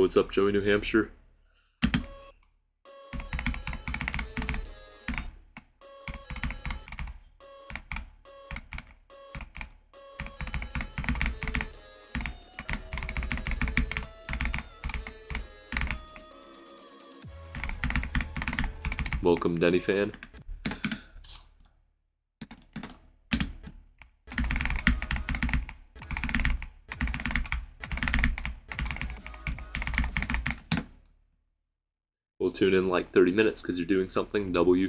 what's up, Joey, New Hampshire? Welcome, Denny fan. We'll tune in like 30 minutes because you're doing something. W.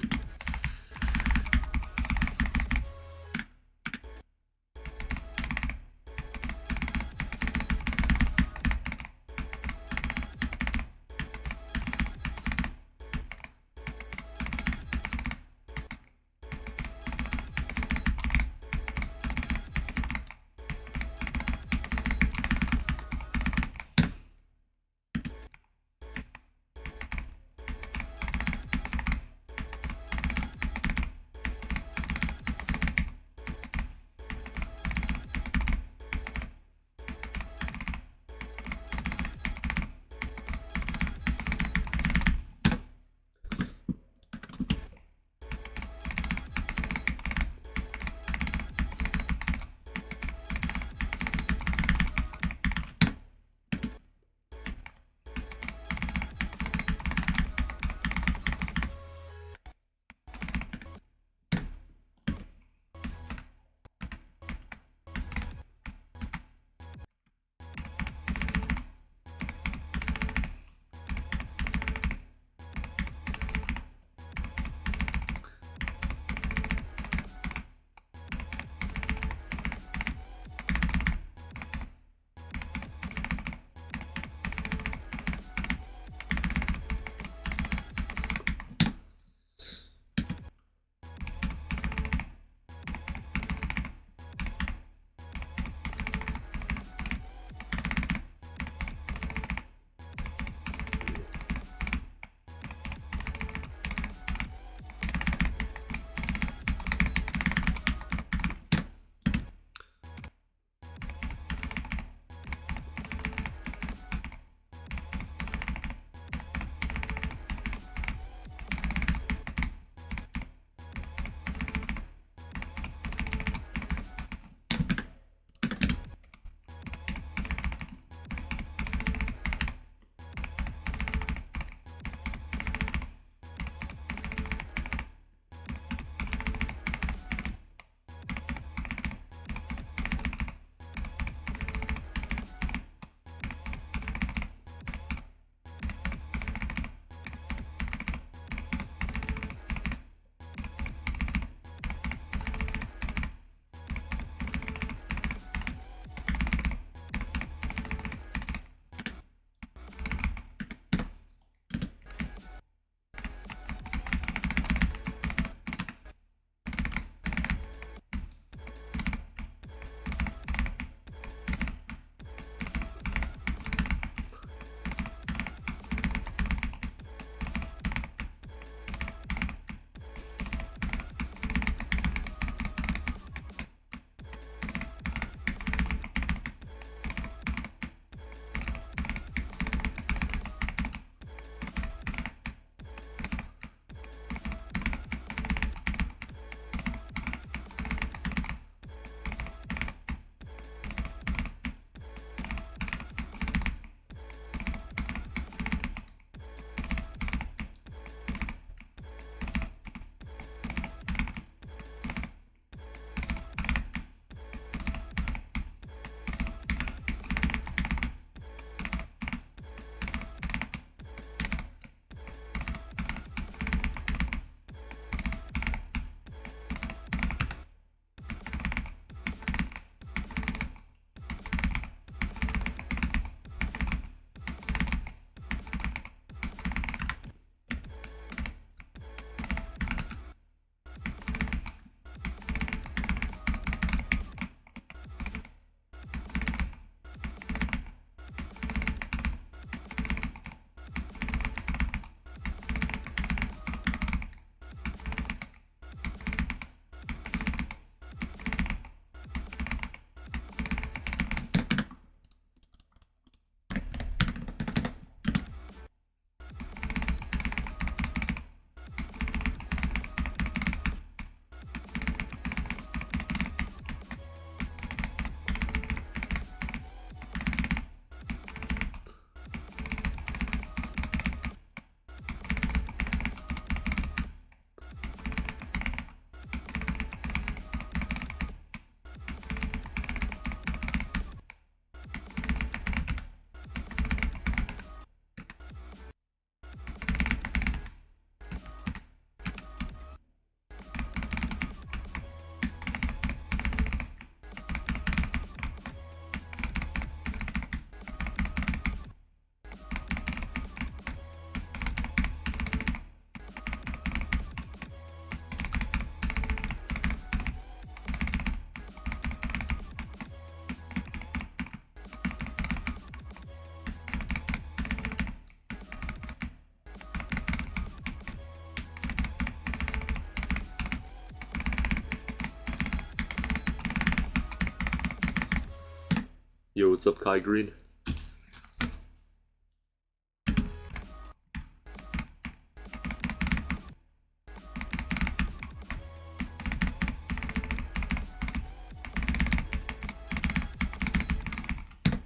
Yo, what's up, Kai Green?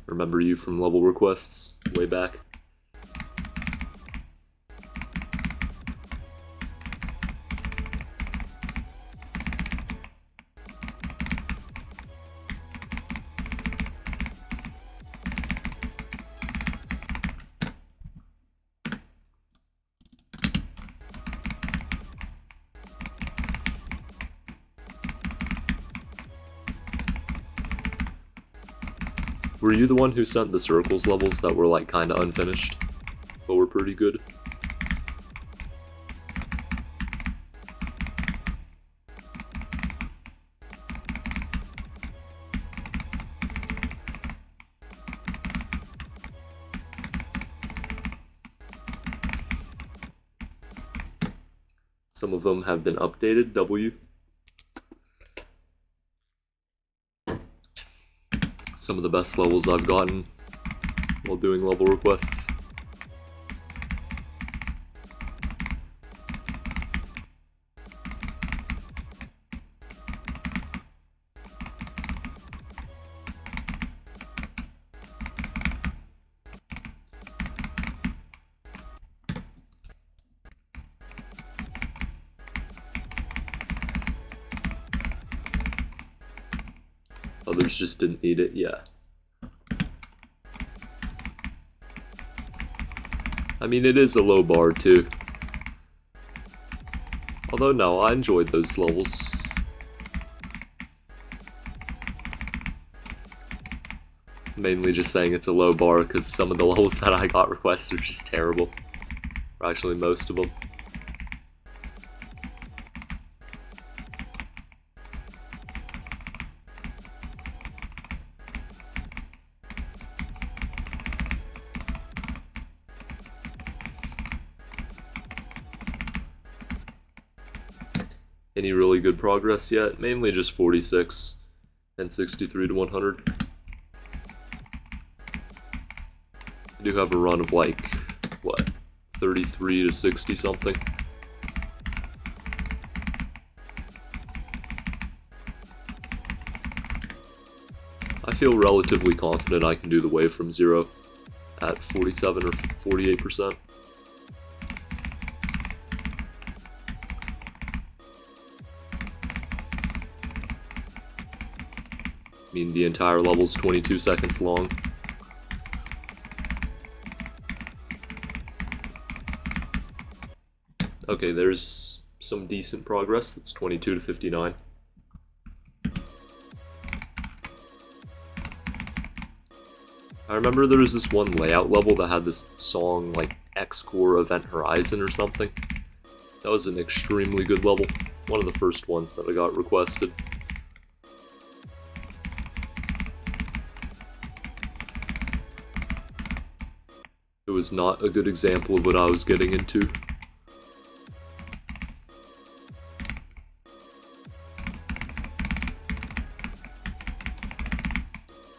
Remember you from level requests way back. Were you the one who sent the circles levels that were like kinda unfinished, but were pretty good? Some of them have been updated, W. Some of the best levels I've gotten while doing level requests. Others just didn't need it, yeah. I mean, it is a low bar, too. Although, no, I enjoyed those levels. Mainly just saying it's a low bar because some of the levels that I got requested are just terrible. Or actually, most of them. Any really good progress yet? Mainly just 46 and 63 to 100. I do have a run of like, what, 33 to 60 something. I feel relatively confident I can do the wave from 0 at 47 or 48%. I mean, the entire level's 22 seconds long. Okay, there's some decent progress. That's 22 to 59. I remember there was this one layout level that had this song like X-Core Event Horizon or something. That was an extremely good level. One of the first ones that I got requested. It was not a good example of what I was getting into.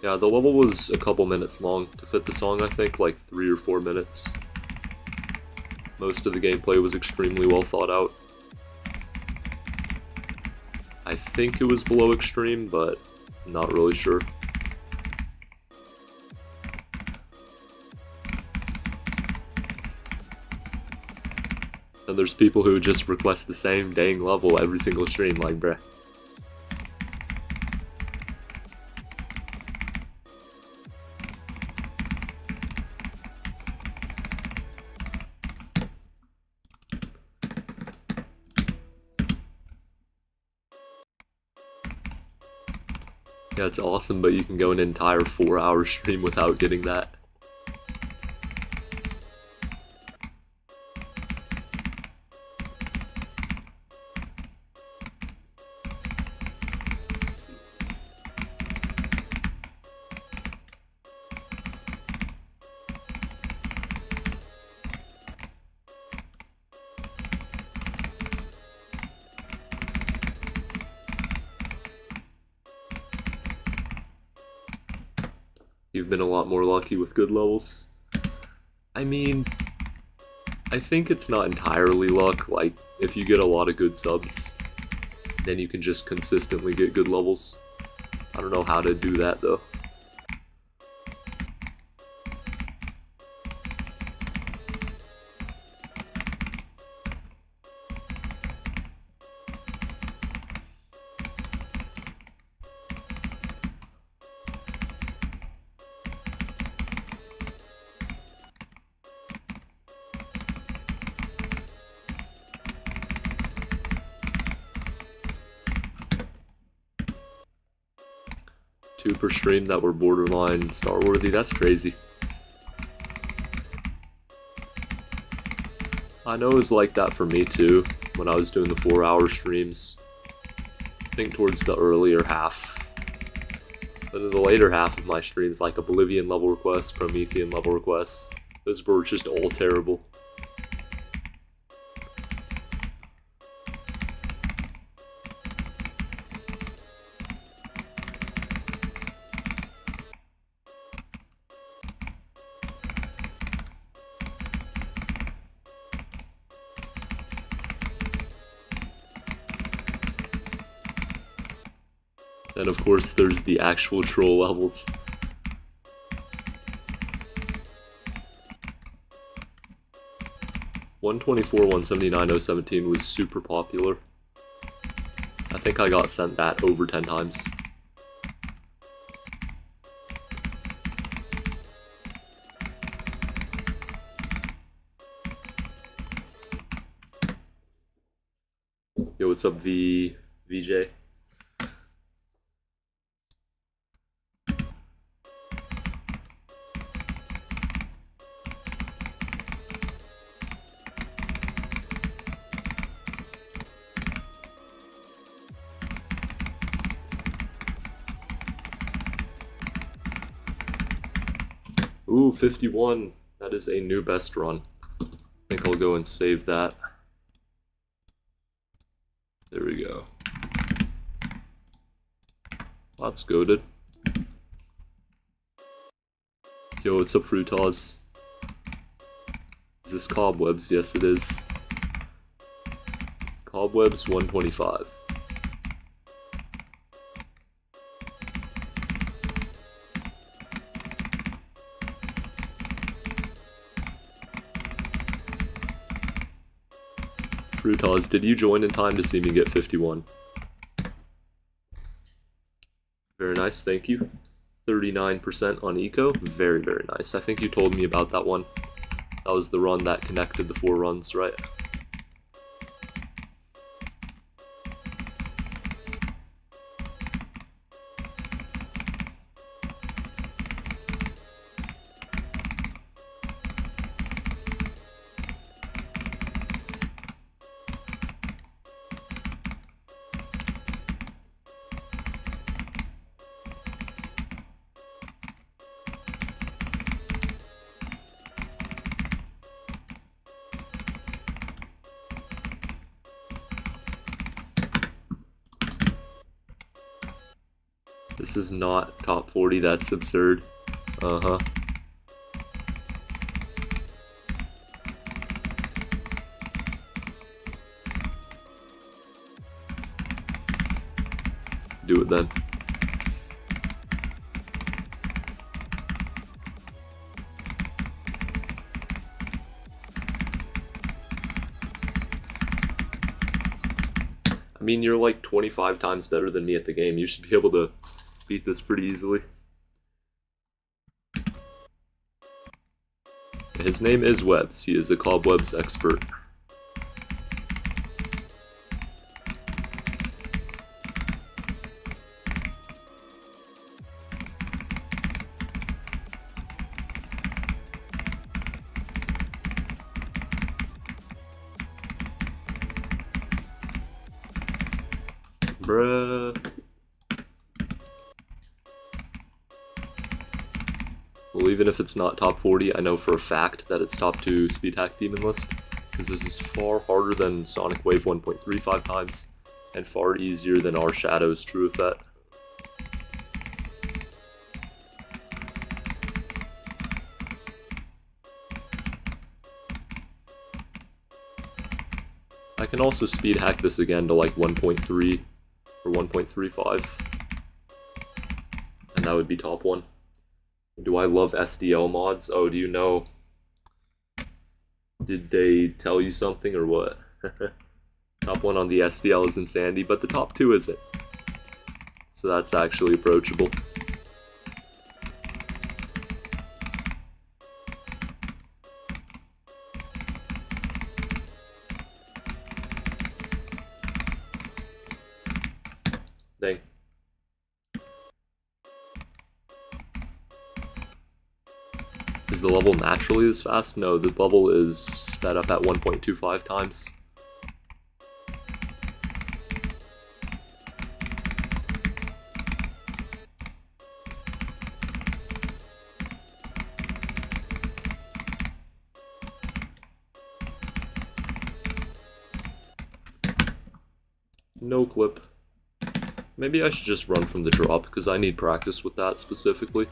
Yeah, the level was a couple minutes long to fit the song, I think, like 3 or 4 minutes. Most of the gameplay was extremely well thought out. I think it was below extreme, but I'm not really sure. And there's people who just request the same dang level every single stream, like, bruh. Yeah, it's awesome, but you can go an entire 4-hour stream without getting that. You've been a lot more lucky with good levels. I mean, I think it's not entirely luck. Like, if you get a lot of good subs, then you can just consistently get good levels. I don't know how to do that, though. Two per stream that were borderline star-worthy. That's crazy. I know it was like that for me too, when I was doing the 4-hour streams. I think towards the earlier half. But in the later half of my streams, like Oblivion level requests, Promethean level requests, those were just all terrible. And of course, there's the actual troll levels. $124, $179, 017 was super popular. I think I got sent that over 10 times. Yo, what's up, VJ? Ooh, 51. That is a new best run. I think I'll go and save that. There we go. That's goated. Yo, what's up, Fruitaz? Is this Cobwebs? Yes, it is. Cobwebs 125. Fruitaz, did you join in time to see me get 51? Very nice, thank you. 39% on eco, very, very nice. I think you told me about that one. That was the run that connected the 4 runs, right? This is not top 40, that's absurd. Uh-huh. Do it then. I mean, you're like 25 times better than me at the game. You should be able to beat this pretty easily. His name is Webs. He is a Cobwebs expert. Bruh. Well, even if it's not top 40, I know for a fact that it's top 2 speed hack demon list, because this is far harder than Sonic Wave 1.35 times, and far easier than our Shadow's True Effect. I can also speed hack this again to like 1.3 or 1.35. And that would be top one. Do I love SDL mods? Oh, do you know? Did they tell you something or what? Top one on the SDL is Insanity, but the top two isn't. So that's actually approachable. Dang. Is the level naturally this fast? No, the level is sped up at 1.25 times. No clip. Maybe I should just run from the drop, because I need practice with that specifically.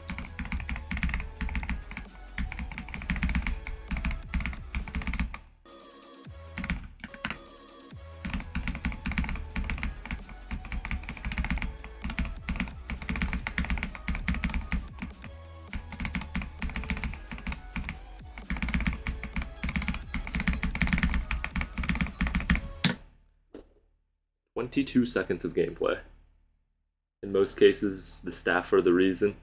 "22 seconds of gameplay. In most cases, the staff are the reason."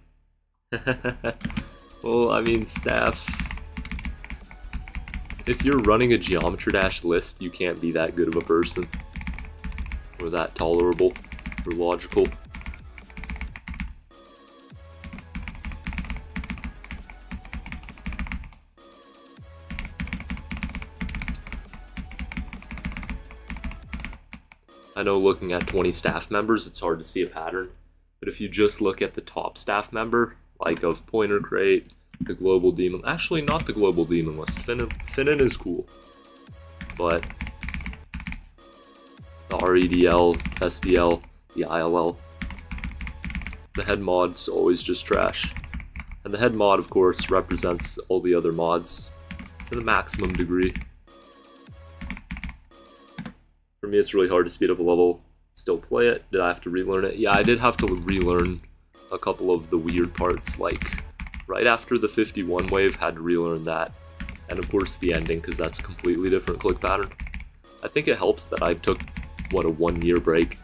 Well, I mean, staff... If you're running a Geometry Dash list, you can't be that good of a person. Or that tolerable. Or logical. I know looking at 20 staff members, it's hard to see a pattern, but if you just look at the top staff member, like of Pointer Crate, the Global Demon, actually not the Global Demon list, Finnan is cool, but the REDL, SDL, the ILL, the head mod's always just trash. And the head mod, of course, represents all the other mods to the maximum degree. For me, it's really hard to speed up a level, still play it. Did I have to relearn it? Yeah, I did have to relearn a couple of the weird parts, like right after the 51 wave, had to relearn that. And of course the ending, because that's a completely different click pattern. I think it helps that I took, what, a 1-year break.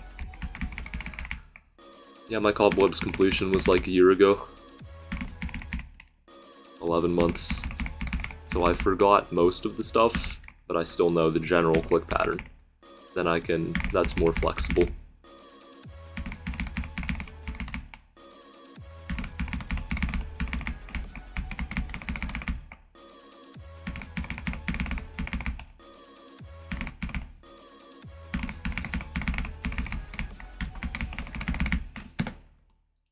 Yeah, my Cobwebs completion was like a year ago. 11 months. So I forgot most of the stuff, but I still know the general click pattern. Then I can, that's more flexible.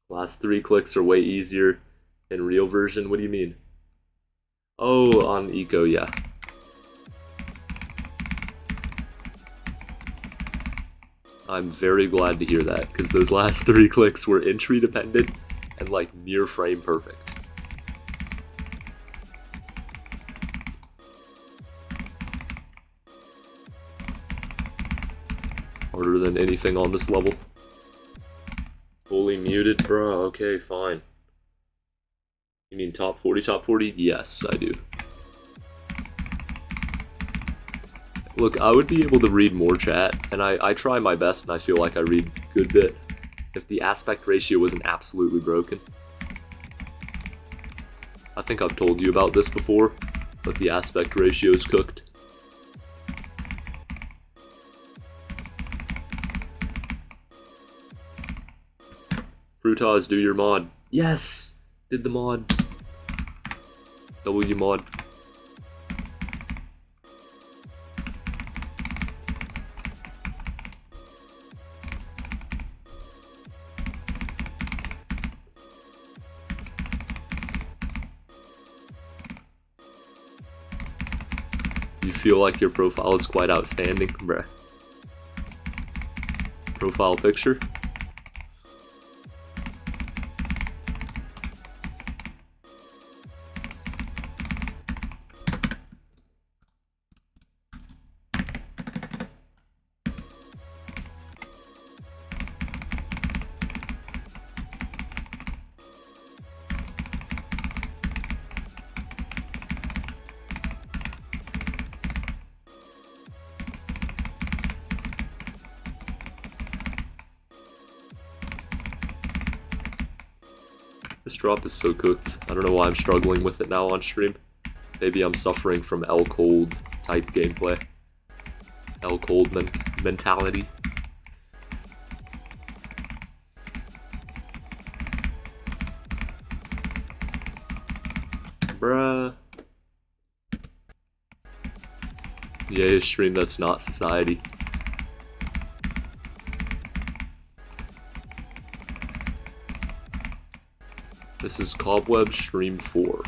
Last 3 clicks are way easier in real version. What do you mean? Oh, on Eco, yeah. I'm very glad to hear that, because those last 3 clicks were entry dependent and like near frame perfect. Harder than anything on this level. Fully muted, bro. Okay, fine. You mean top 40, top 40? Yes, I do. Look, I would be able to read more chat, and I try my best, and I feel like I read a good bit, if the aspect ratio wasn't absolutely broken. I think I've told you about this before, but the aspect ratio is cooked. Fruitaz, do your mod. Yes! Did the mod. W mod. You feel like your profile is quite outstanding, bruh. Profile picture. This drop is so cooked. I don't know why I'm struggling with it now on stream. Maybe I'm suffering from L cold type gameplay. L cold mentality. Bruh. Yeah, a stream that's not society. This is Cobwebs Stream 4.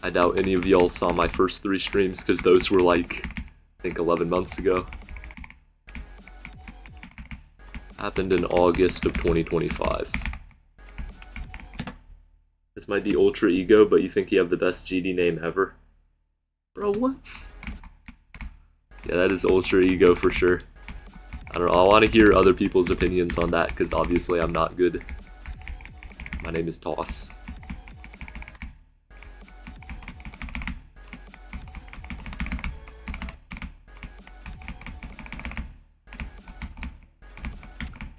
I doubt any of y'all saw my first 3 streams, because those were like, I think 11 months ago. Happened in August of 2025. This might be Ultra Ego, but you think you have the best GD name ever? Bro, what? Yeah, that is Ultra Ego for sure. I don't know, I want to hear other people's opinions on that, because obviously I'm not good. My name is Toss.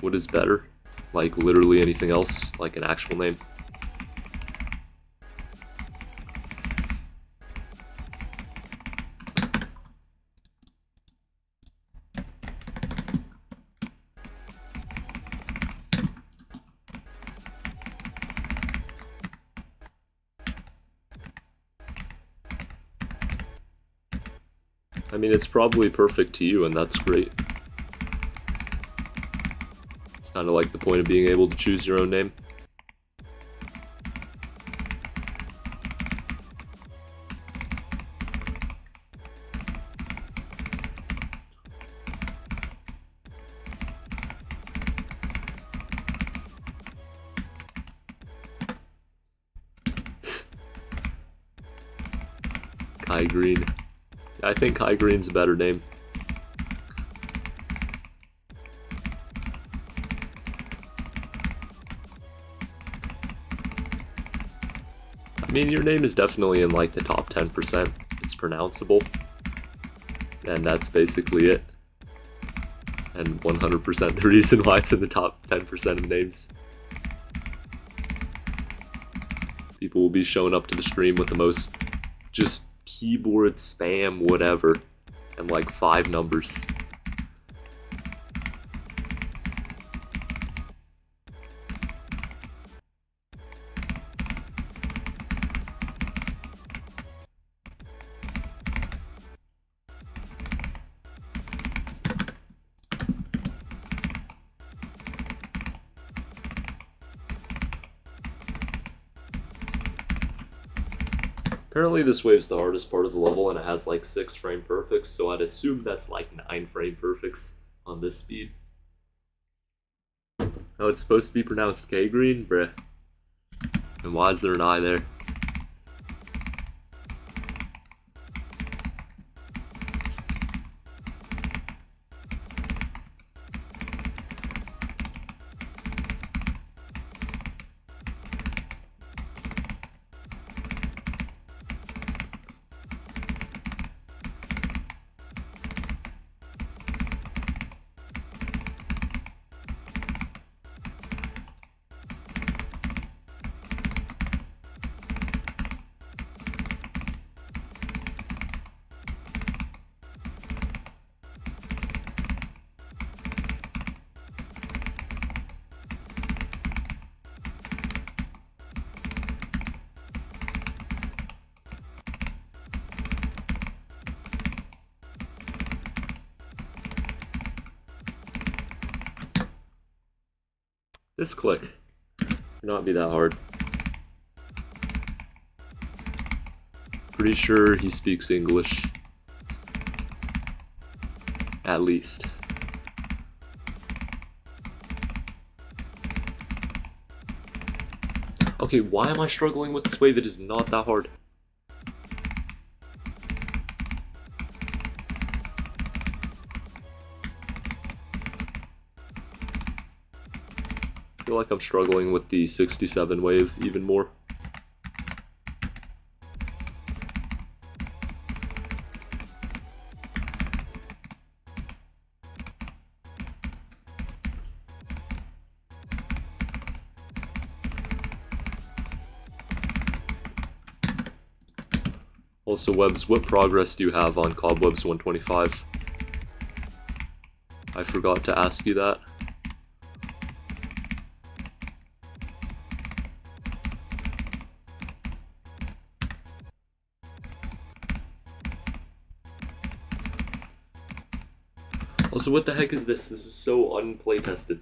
What is better? Like literally anything else? Like an actual name? I mean, it's probably perfect to you, and that's great. It's kind of like the point of being able to choose your own name. Kai Green. I think Kai Green's a better name. I mean, your name is definitely in like the top 10%. It's pronounceable. And that's basically it. And 100% the reason why it's in the top 10% of names. People will be showing up to the stream with the most just keyboard spam whatever and like 5 numbers. Apparently this wave's the hardest part of the level and it has like 6 frame perfects, so I'd assume that's like 9 frame perfects on this speed. Oh, it's supposed to be pronounced K-Green? Bruh. And why is there an I there? This click should not be that hard. Pretty sure he speaks English. At least. Okay, why am I struggling with this wave? It is not that hard. I feel like I'm struggling with the 67 wave even more. Also, Webs, what progress do you have on Cobwebs 125? I forgot to ask you that. Also, what the heck is this? This is so unplaytested.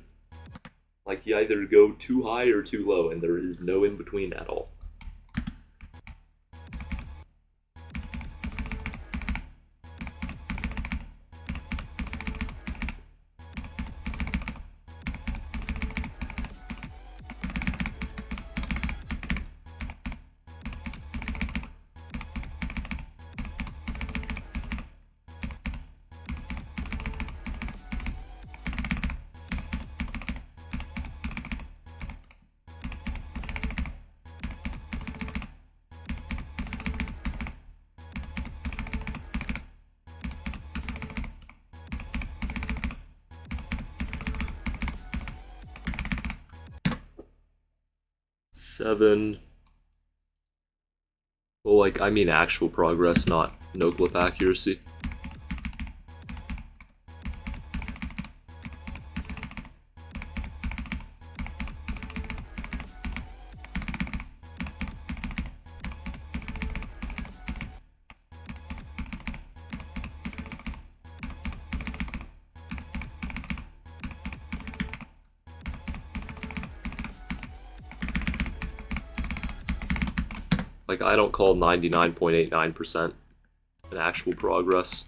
Like, you either go too high or too low, and there is no in between at all. Seven. Well, like, I mean actual progress, not no clip accuracy. Like, I don't call 99.89% an actual progress.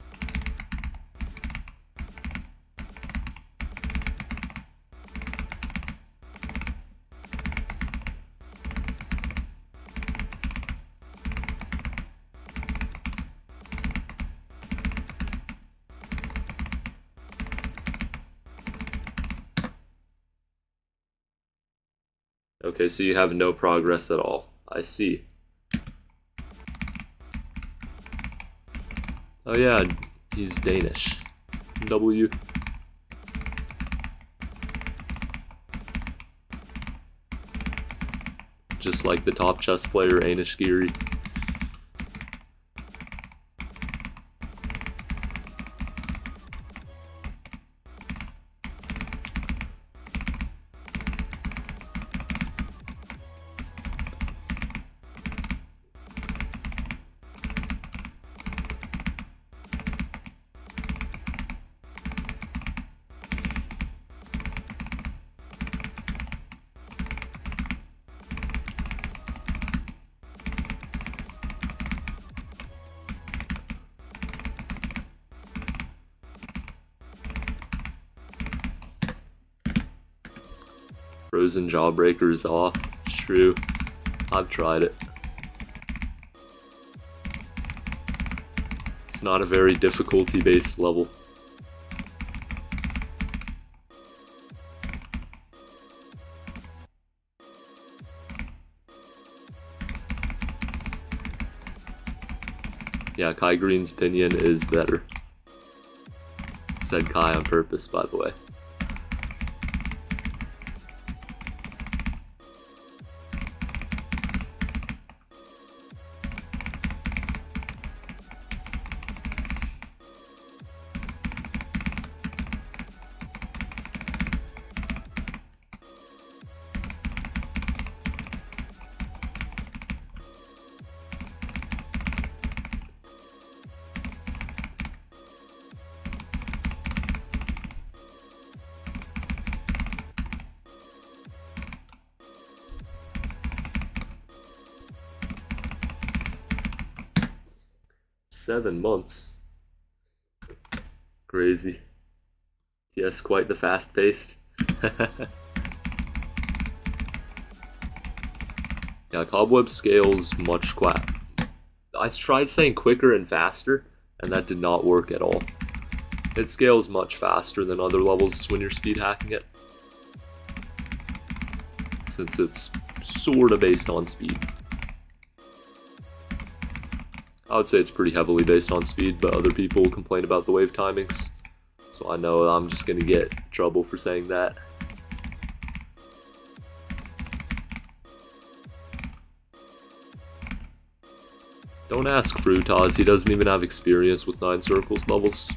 Okay, so you have no progress at all. I see. Oh yeah, he's Danish. W. Just like the top chess player, Anish Giri. Frozen Jawbreaker is off. It's true. I've tried it. It's not a very difficulty-based level. Yeah, Kai Green's opinion is better. Said Kai on purpose, by the way. Seven months. Crazy. Yes, quite the fast paced. Yeah, Cobweb scales much I tried saying quicker and faster, and that did not work at all. It scales much faster than other levels when you're speed hacking it, since it's sorta based on speed. I would say it's pretty heavily based on speed, but other people complain about the wave timings, so I know I'm just gonna get in trouble for saying that. Don't ask Fruitaz, he doesn't even have experience with 9 circles levels.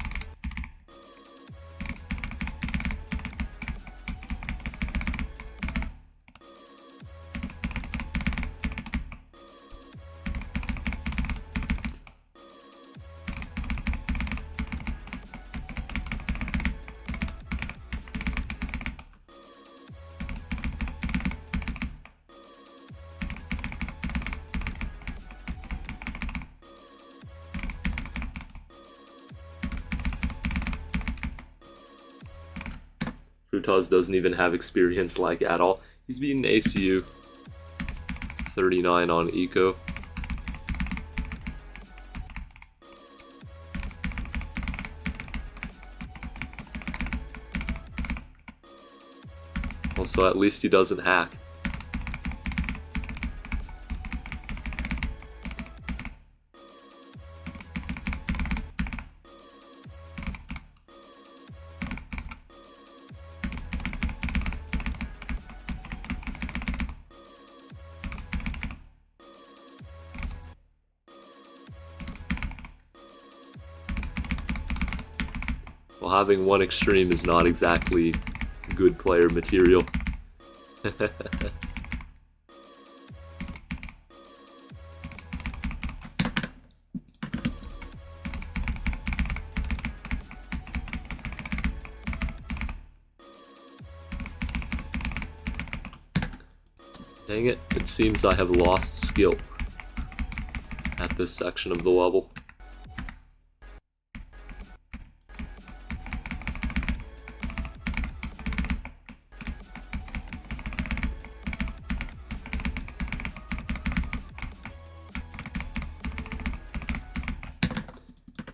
Fruitaz doesn't even have experience like at all. He's beaten ACU 39 on Eco. Also, at least he doesn't hack. Well, having one extreme is not exactly good player material. Dang it, it seems I have lost skill at this section of the level.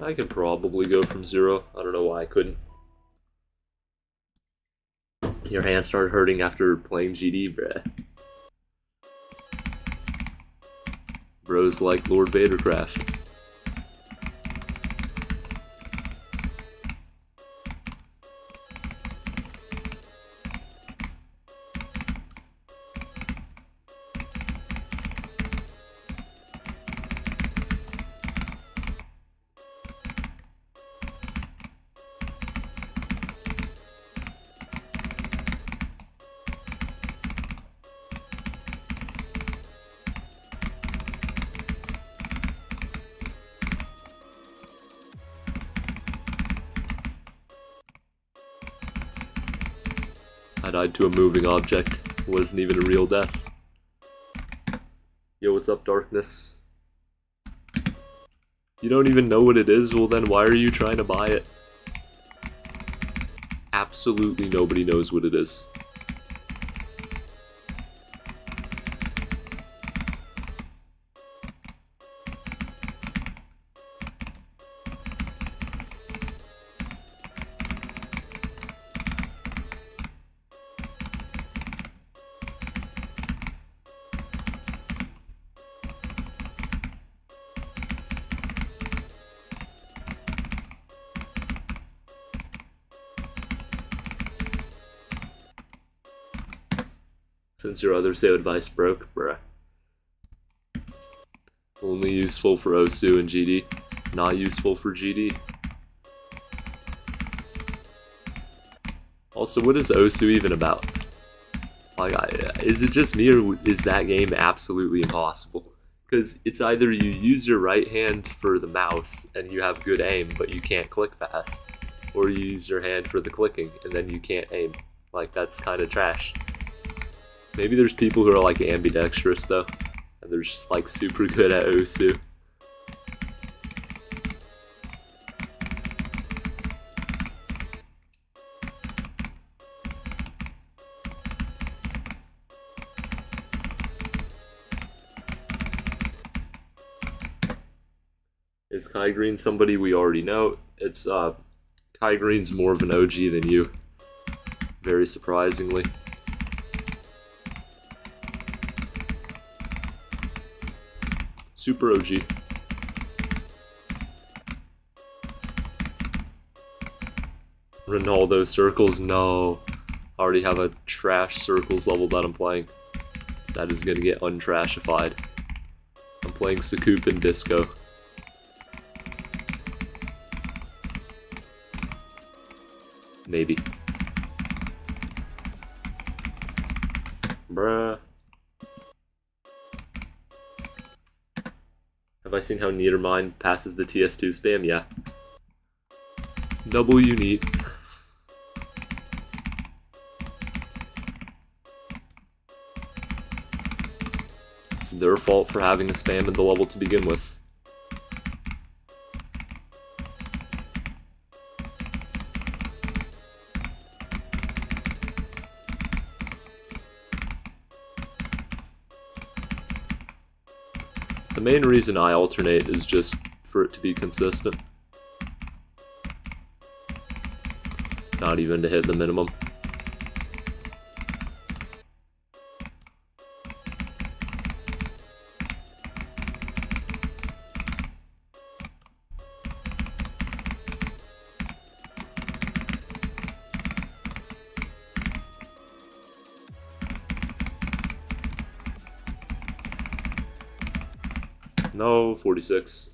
I could probably go from 0. I don't know why I couldn't. Your hands started hurting after playing GD, bruh. Bros like Lord Vader Crash. I died to a moving object. It wasn't even a real death. Yo, what's up, Darkness? You don't even know what it is? Well then, why are you trying to buy it? Absolutely nobody knows what it is. Since your other SEO advice broke, bruh. Only useful for OSU and GD, not useful for GD. Also, what is OSU even about? Like, is it just me, or is that game absolutely impossible? Because it's either you use your right hand for the mouse and you have good aim, but you can't click fast, or you use your hand for the clicking and then you can't aim. Like, that's kind of trash. Maybe there's people who are like ambidextrous though, and they're just like super good at OSU. Is Kai Green somebody we already know? It's Kai Green's more of an OG than you, very surprisingly. Super OG. Ronaldo circles, no. I already have a trash circles level that I'm playing. That is gonna get untrashified. I'm playing Sacoup and Disco. Maybe. Bruh. Have I seen how Niedermine passes the TS2 spam? Yeah. Double unique. It's their fault for having a spam in the level to begin with. The main reason I alternate is just for it to be consistent. Not even to hit the minimum. No, 46.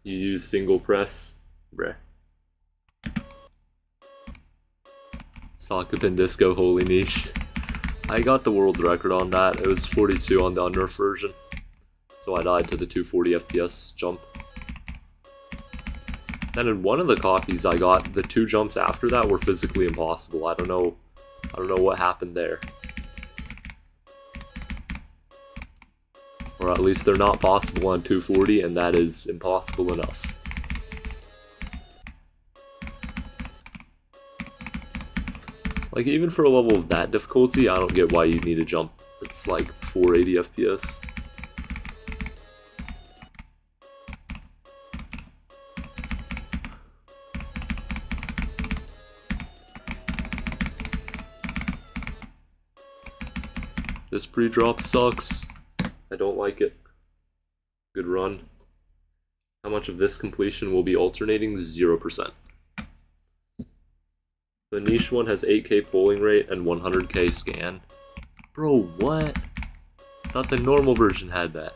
You use single press. Bruh. Sacoup and Disco, holy niche. I got the world record on that. It was 42 on the unnerf version. So I died to the 240 FPS jump. Then in one of the copies I got, the 2 jumps after that were physically impossible. I don't know what happened there. Or at least they're not possible on 240, and that is impossible enough. Like, even for a level of that difficulty, I don't get why you need a jump that's like 480 FPS. This pre-drop sucks. I don't like it. Good run. How much of this completion will be alternating? 0%. The niche one has 8k polling rate and 100k scan. Bro, what? I thought the normal version had that.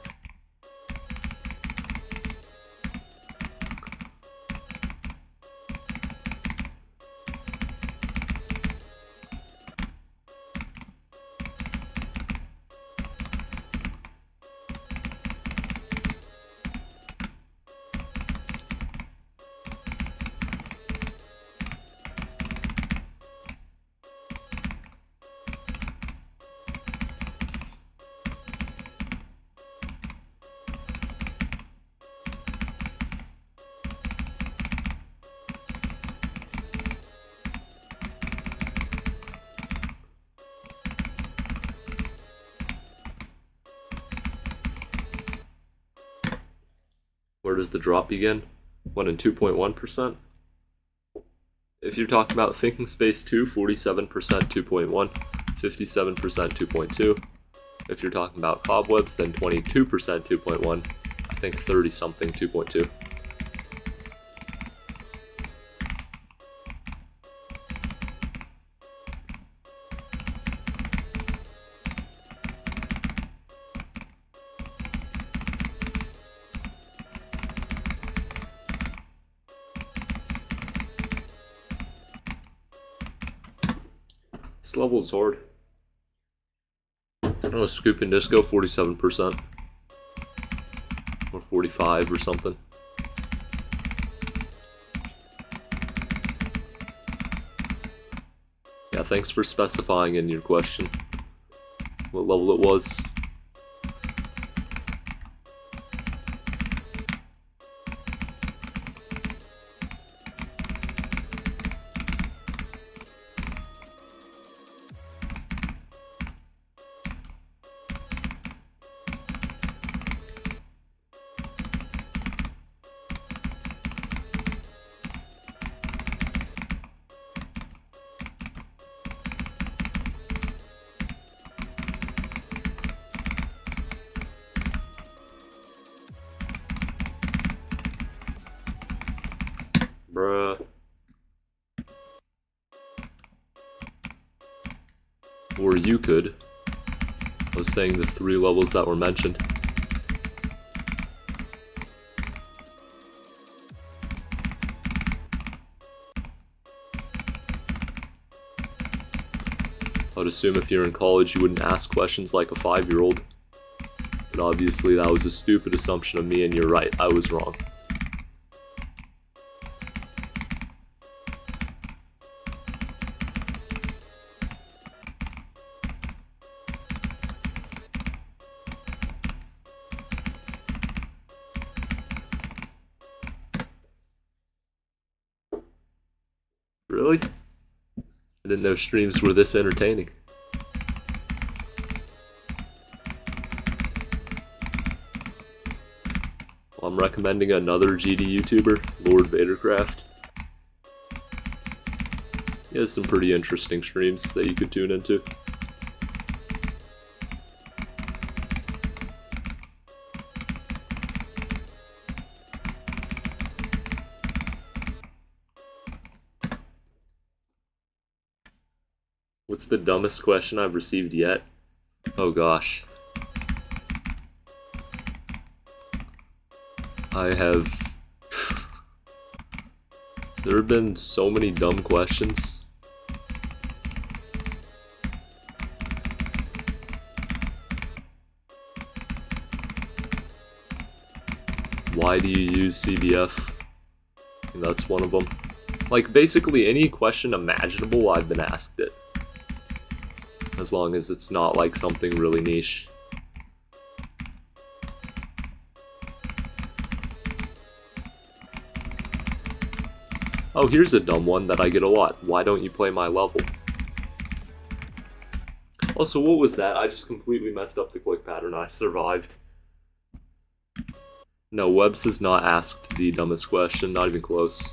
Where does the drop begin? 1 and 2.1%? If you're talking about Thinking Space 2, 47% 2.1, 57% 2.2. If you're talking about Cobwebs, then 22% 2.1, I think 30 something 2.2. This level is hard. I don't know, Scoop and Disco, 47%. Or 45 or something. Yeah, thanks for specifying in your question what level it was. Bruh. Or you could. I was saying the 3 levels that were mentioned. I would assume if you're in college you wouldn't ask questions like a 5-year-old. But obviously that was a stupid assumption of me, and you're right, I was wrong. Really? I didn't know streams were this entertaining. Well, I'm recommending another GD YouTuber, Lord Vadercraft. He has some pretty interesting streams that you could tune into. What's the dumbest question I've received yet? Oh gosh. I have... There have been so many dumb questions. Why do you use CBF? And that's one of them. Like, basically any question imaginable, I've been asked it. As long as it's not like something really niche. Oh, here's a dumb one that I get a lot. Why don't you play my level? Also, what was that? I just completely messed up the click pattern. I survived. No, Webs has not asked the dumbest question. Not even close.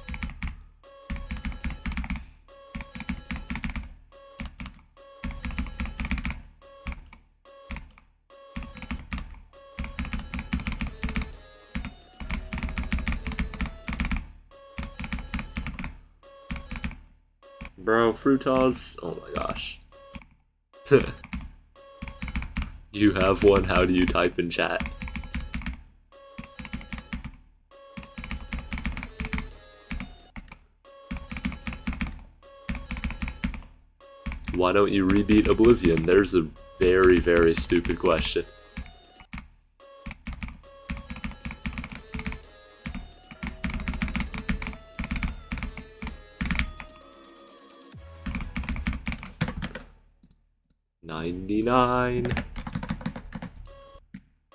Bro, Fruitaz? Oh my gosh. You have one? How do you type in chat? Why don't you rebeat Oblivion? There's a very, very stupid question. $99.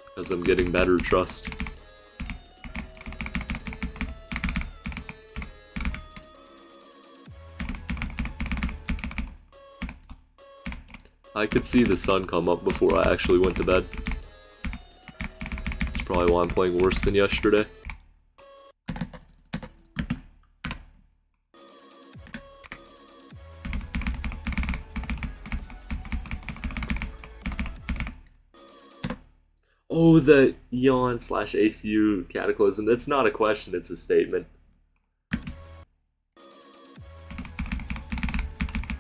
Because I'm getting better, trust. I could see the sun come up before I actually went to bed. That's probably why I'm playing worse than yesterday. Oh, the Eon/ACU Cataclysm. That's not a question, it's a statement.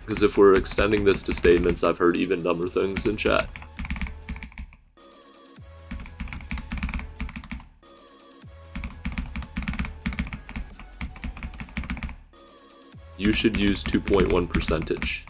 Because if we're extending this to statements, I've heard even dumber things in chat. You should use 2.1 percentage.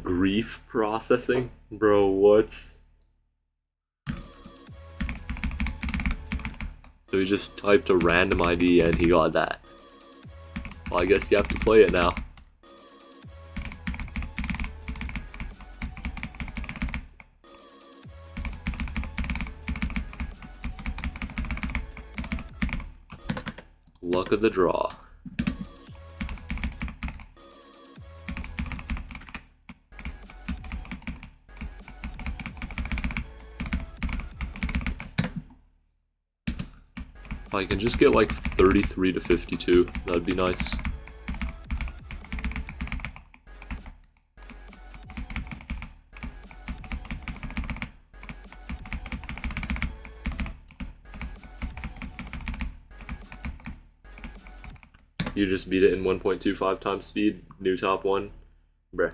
Grief processing? Bro, what? So he just typed a random ID and he got that. Well, I guess you have to play it now. Luck of the draw. If I can just get like 33 to 52, that'd be nice. You just beat it in 1.25 times speed, new top 1. Bruh.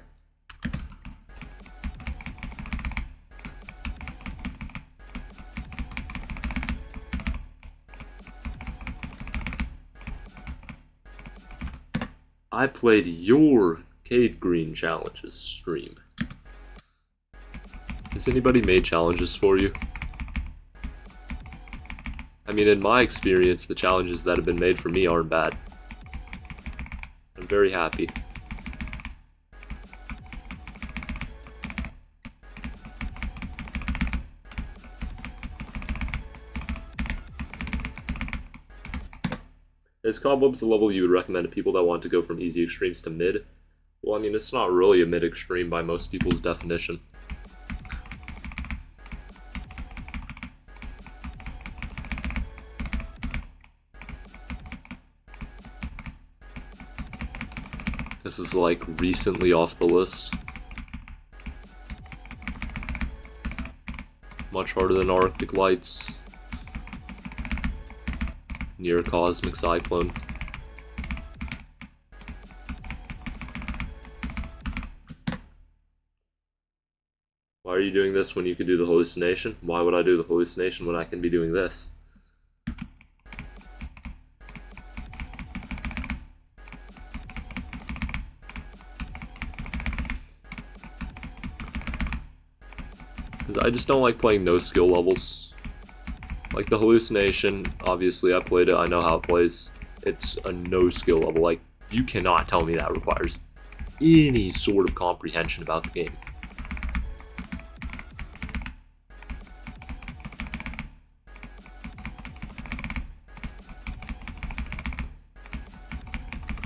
I played your Cade Green challenges stream. Has anybody made challenges for you? I mean, in my experience, the challenges that have been made for me aren't bad. I'm very happy. Is Cobwebs the level you would recommend to people that want to go from easy extremes to mid? Well, I mean, it's not really a mid-extreme by most people's definition. This is like recently off the list. Much harder than Arctic Lights. Near Cosmic Cyclone. Why are you doing this when you could do the hallucination? Why would I do the hallucination when I can be doing this? Because I just don't like playing no skill levels. Like the hallucination, obviously I played it, I know how it plays. It's a no skill level. Like, you cannot tell me that requires any sort of comprehension about the game.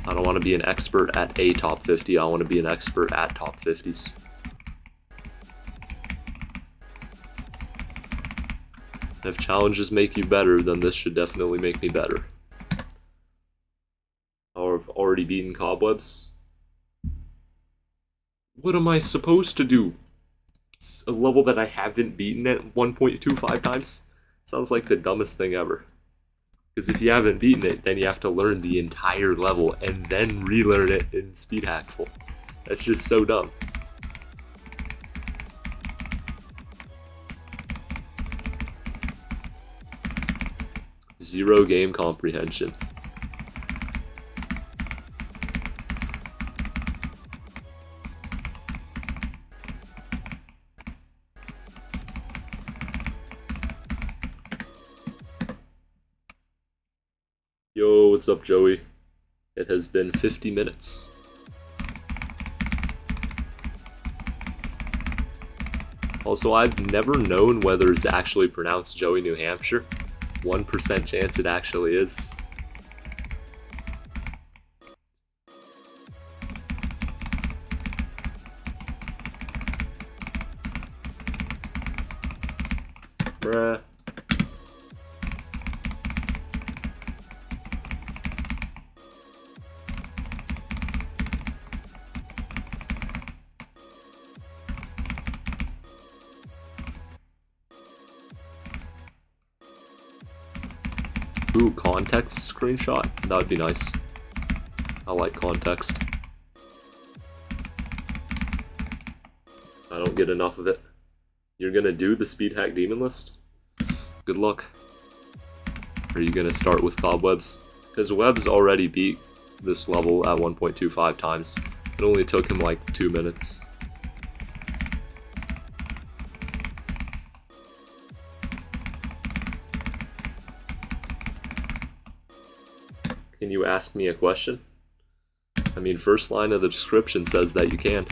I don't want to be an expert at a top 50, I want to be an expert at top 50s. If challenges make you better, then this should definitely make me better. I've already beaten Cobwebs. What am I supposed to do? It's a level that I haven't beaten at 1.25 times? Sounds like the dumbest thing ever. Because if you haven't beaten it, then you have to learn the entire level and then relearn it in Speed Hackful. That's just so dumb. Zero game comprehension. Yo, what's up, Joey? It has been 50 minutes. Also, I've never known whether it's actually pronounced Joey, New Hampshire. 1% chance it actually is. Bruh. Ooh, context screenshot? That would be nice. I like context. I don't get enough of it. You're gonna do the speed hack demon list? Good luck. Or are you gonna start with Cobwebs? Because Webs already beat this level at 1.25 times. It only took him like 2 minutes. Can you ask me a question? I mean, first line of the description says that you can.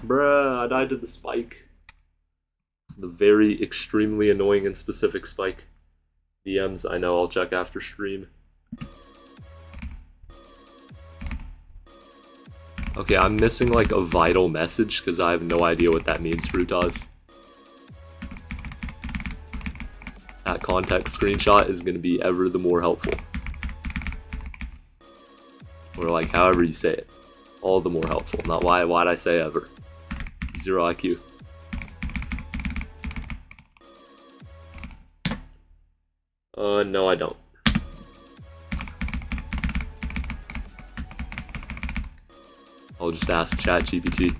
Bruh, I died to the spike. It's the very extremely annoying and specific spike. DMs, I know, I'll check after stream. Okay, I'm missing like a vital message because I have no idea what that means, Frutaz. That context screenshot is going to be ever the more helpful. Or like however you say it. All the more helpful. Not why'd I say ever. 0 IQ. No, I don't. I'll just ask ChatGPT.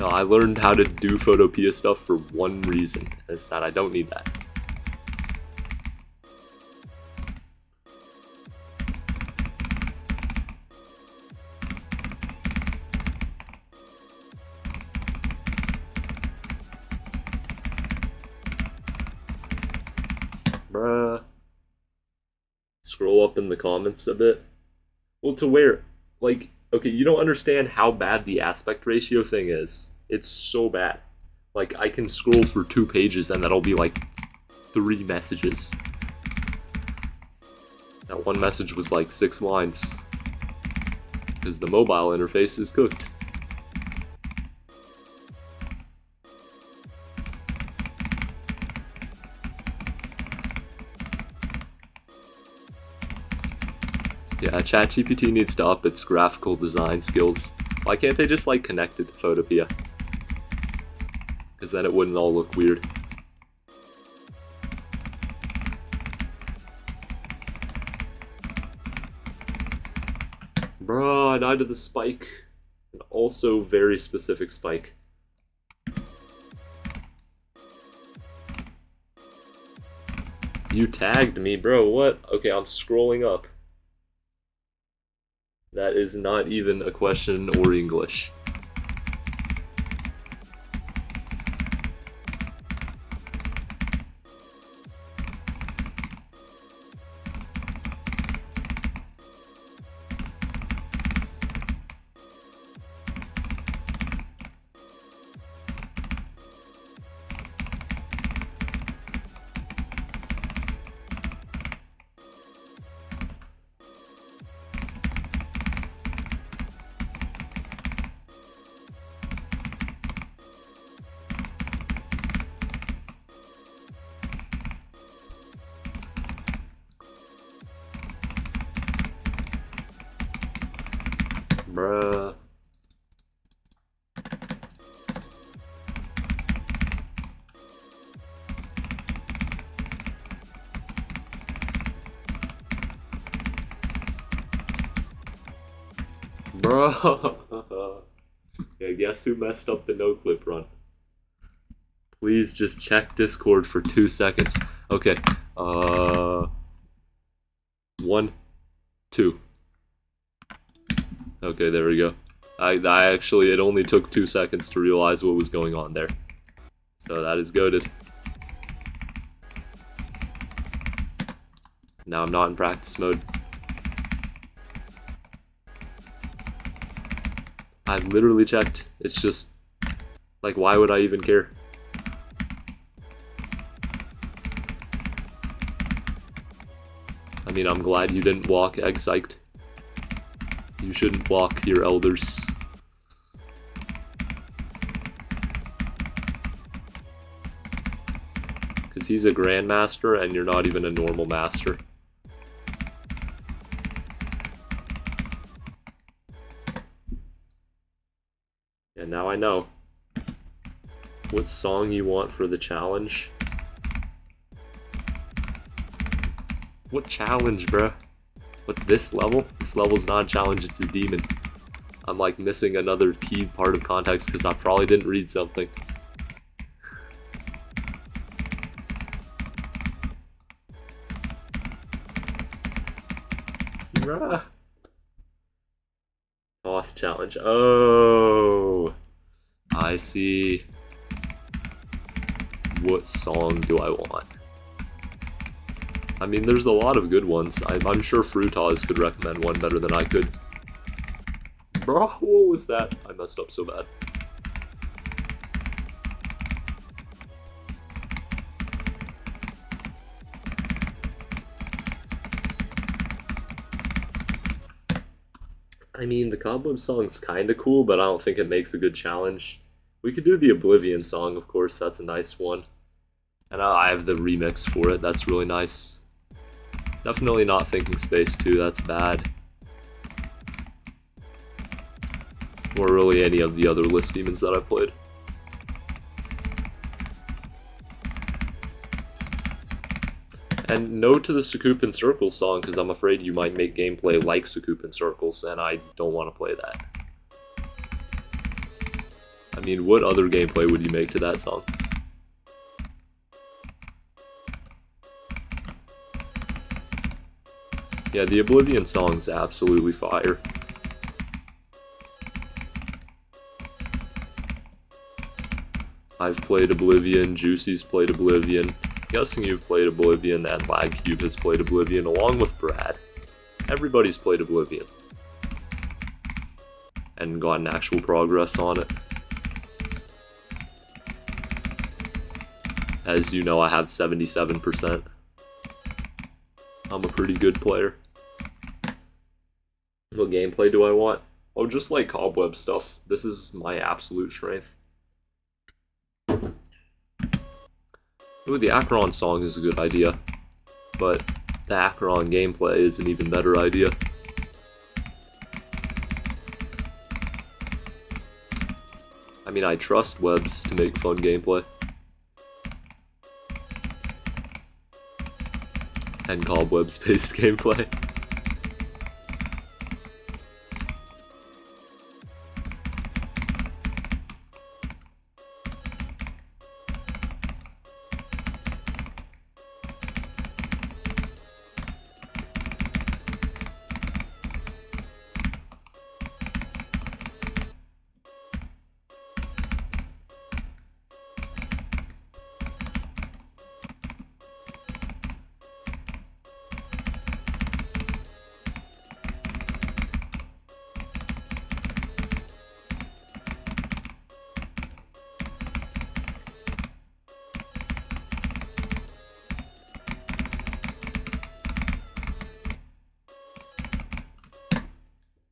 No, I learned how to do Photopea stuff for one reason. It's that I don't need that. Bruh. Scroll up in the comments a bit. Well, to where? Like, okay, you don't understand how bad the aspect ratio thing is. It's so bad. Like, I can scroll for 2 pages and that'll be like 3 messages. That one message was like 6 lines. Because the mobile interface is cooked. Yeah, ChatGPT needs to up its graphical design skills. Why can't they just, like, connect it to Photopea? Because then it wouldn't all look weird. Bruh, I died to the spike. An also very specific spike. You tagged me, bro, what? Okay, I'm scrolling up. That is not even a question or English. Bruh. Bro. Yeah, guess who messed up the no-clip run? Please just check Discord for 2 seconds. Okay, 1, 2. Okay, there we go. I actually, it only took 2 seconds to realize what was going on there. So that is goated. Now I'm not in practice mode. I literally checked. It's just, like, why would I even care? I mean, I'm glad you didn't walk egg psyched. You shouldn't walk your elders. Because he's a grandmaster and you're not even a normal master. And now I know what song you want for the challenge. What challenge, bruh? What, this level? This level's not a challenge, it's a demon. I'm like missing another key part of context because I probably didn't read something. Bruh. Boss challenge. Oh, I see. What song do I want? I mean, there's a lot of good ones. I'm sure Fruitaz could recommend one better than I could. Bro, what was that? I messed up so bad. I mean, the Cobwebs song's kinda cool, but I don't think it makes a good challenge. We could do the Oblivion song, of course, that's a nice one. And I have the remix for it, that's really nice. Definitely not Thinking Space 2, that's bad. Or really any of the other list demons that I've played. And no to the Sakupin Circles song, because I'm afraid you might make gameplay like Sakupin Circles, and I don't want to play that. I mean, what other gameplay would you make to that song? Yeah, the Oblivion song's absolutely fire. I've played Oblivion, Juicy's played Oblivion, guessing you've played Oblivion, and LagCube has played Oblivion along with Brad. Everybody's played Oblivion. And gotten actual progress on it. As you know, I have 77%. I'm a pretty good player. What gameplay do I want? Oh, just like Cobweb stuff. This is my absolute strength. Ooh, the Acheron song is a good idea, but the Acheron gameplay is an even better idea. I mean, I trust Webs to make fun gameplay. And Cobwebs-based gameplay.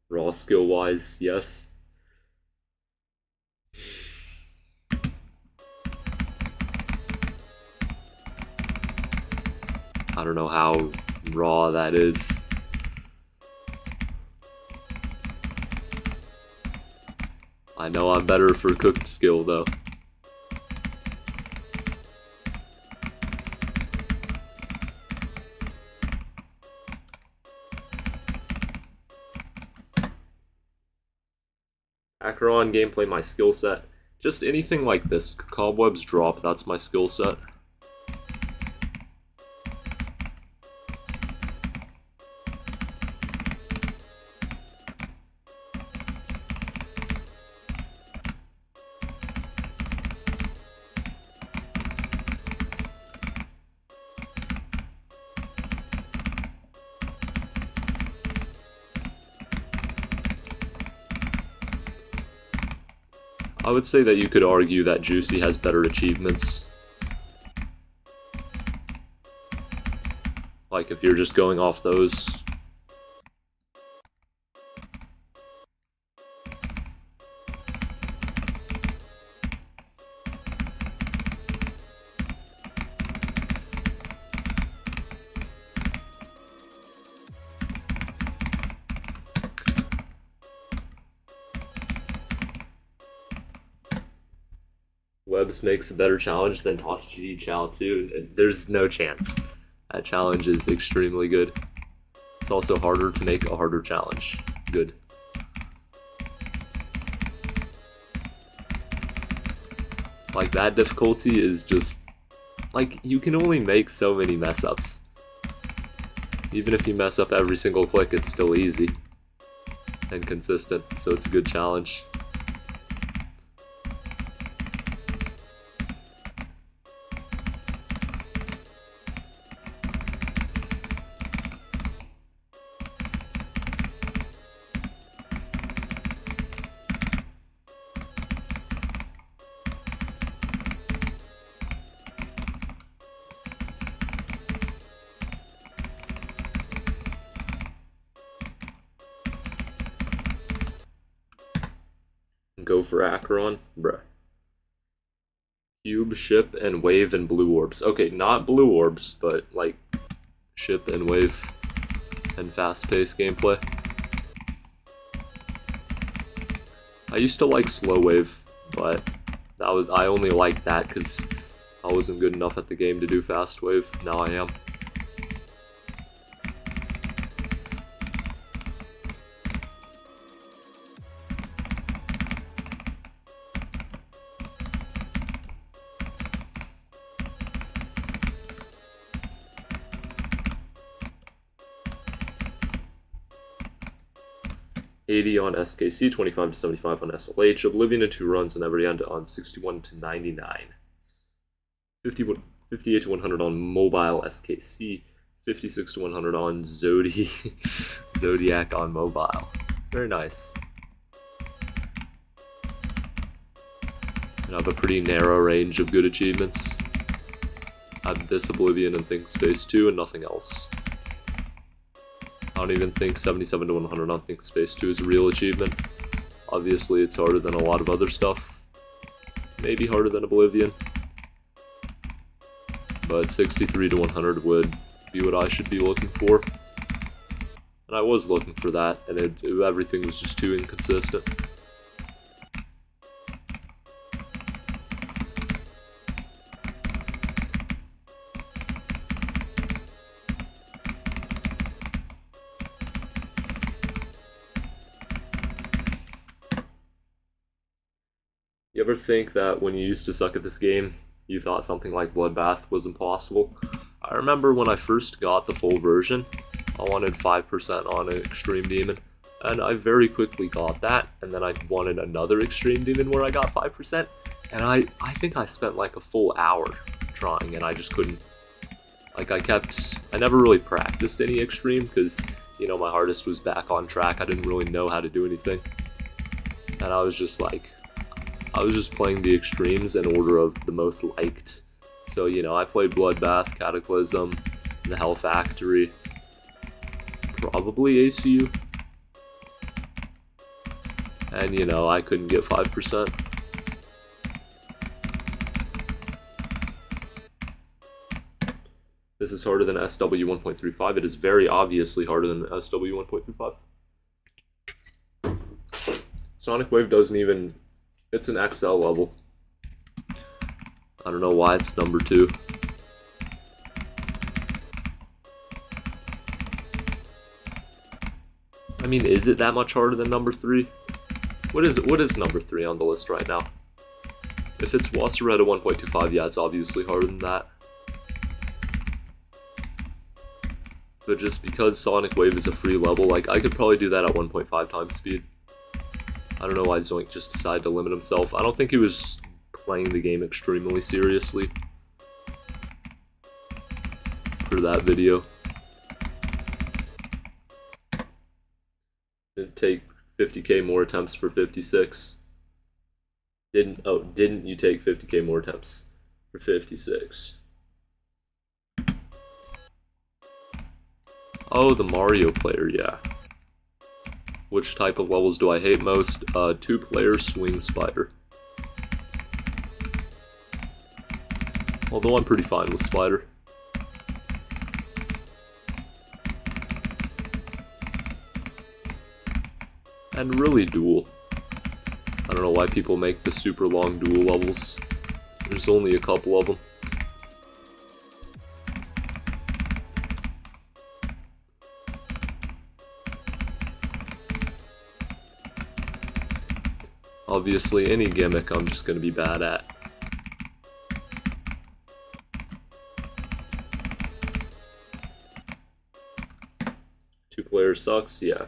Raw skill-wise, yes. I don't know how raw that is. I know I'm better for cooked skill, though. Acheron gameplay, my skill set. Just anything like this. Cobwebs drop, that's my skill set. I would say that you could argue that Juicy has better achievements. Like, if you're just going off those. Webs makes a better challenge than Toss GD Chow 2. There's no chance. That challenge is extremely good. It's also harder to make a harder challenge. Good. Like, that difficulty is just... like, you can only make so many mess-ups. Even if you mess up every single click, it's still easy. And consistent, so it's a good challenge. Go for Acheron? Bruh. Cube, ship, and wave, and blue orbs. Okay, not blue orbs, but like ship and wave and fast-paced gameplay. I used to like slow wave, but I only liked that because I wasn't good enough at the game to do fast wave. Now I am. 80 on SKC, 25 to 75 on SLH, Oblivion in 2 runs, and every end on 61 to 99. 58 to 100 on Mobile SKC, 56 to 100 on Zodiac on Mobile. Very nice. And I have a pretty narrow range of good achievements. I have this, Oblivion, and Think Space 2, and nothing else. I don't even think 77 to 100 on Think Space 2 is a real achievement. Obviously, it's harder than a lot of other stuff. Maybe harder than Oblivion. But 63 to 100 would be what I should be looking for. And I was looking for that, and everything was just too inconsistent. You ever think that when you used to suck at this game, you thought something like Bloodbath was impossible? I remember when I first got the full version, I wanted 5% on an Extreme Demon, and I very quickly got that, and then I wanted another Extreme Demon where I got 5%, and I think I spent like a full hour trying, and I just couldn't. Like, I never really practiced any Extreme, because, you know, my hardest was back on track. I didn't really know how to do anything, and I was just playing the extremes in order of the most liked. So, you know, I played Bloodbath, Cataclysm, the Hell Factory, probably ACU. And, you know, I couldn't get 5%. This is harder than SW 1.35. It is very obviously harder than SW 1.35. Sonic Wave doesn't even... It's an XL level. I don't know why it's number 2. I mean, is it that much harder than number 3? What is number 3 on the list right now? If it's Wasseretta 1.25, yeah, it's obviously harder than that. But just because Sonic Wave is a free level, like, I could probably do that at 1.5 times speed. I don't know why Zoink just decided to limit himself. I don't think he was playing the game extremely seriously for that video. Didn't take 50k more attempts for 56. Didn't you take 50k more attempts for 56? Oh, the Mario player, yeah. Which type of levels do I hate most? 2-player swing spider. Although I'm pretty fine with spider. And really duel. I don't know why people make the super long duel levels. There's only a couple of them. Obviously, any gimmick I'm just going to be bad at. Two-player sucks, yeah.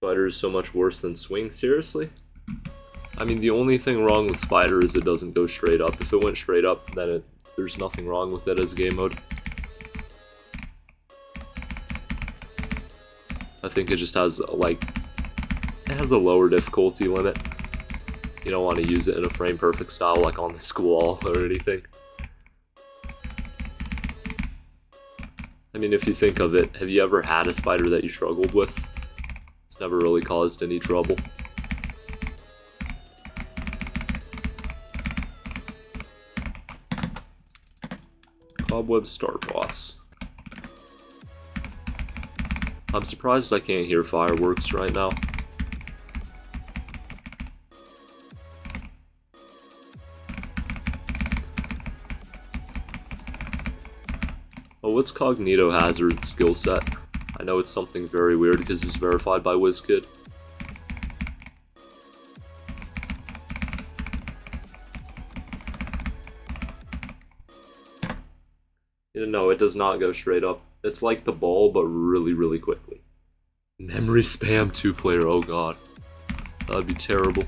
Spider is so much worse than swing, seriously? I mean, the only thing wrong with Spider is it doesn't go straight up. If it went straight up, then there's nothing wrong with it as a game mode. I think it just has, like... It has a lower difficulty limit. You don't want to use it in a frame perfect style like on the Squall or anything. I mean, if you think of it, have you ever had a spider that you struggled with? It's never really caused any trouble. Cobwebs Start Boss. I'm surprised I can't hear fireworks right now. Oh, what's Cognito Hazard's skill set? I know it's something very weird because it's verified by WizKid. No, it does not go straight up. It's like the ball, but really, really quickly. Memory spam 2-player, oh god. That'd be terrible.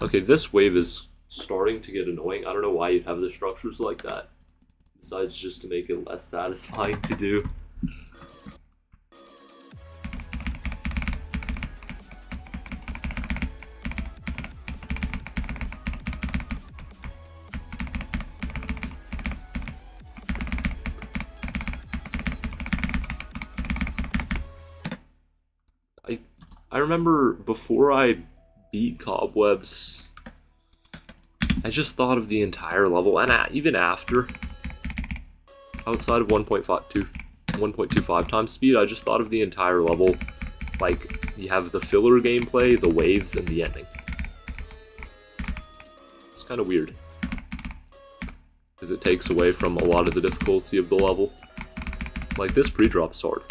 Okay, this wave is starting to get annoying. I don't know why you'd have the structures like that, besides just to make it less satisfying to do. I remember before I beat Cobwebs, I just thought of the entire level, and even after, outside of 1.25 times speed, I just thought of the entire level like you have the filler gameplay, the waves, and the ending. It's kind of weird, because it takes away from a lot of the difficulty of the level. Like, this pre-drop's hard.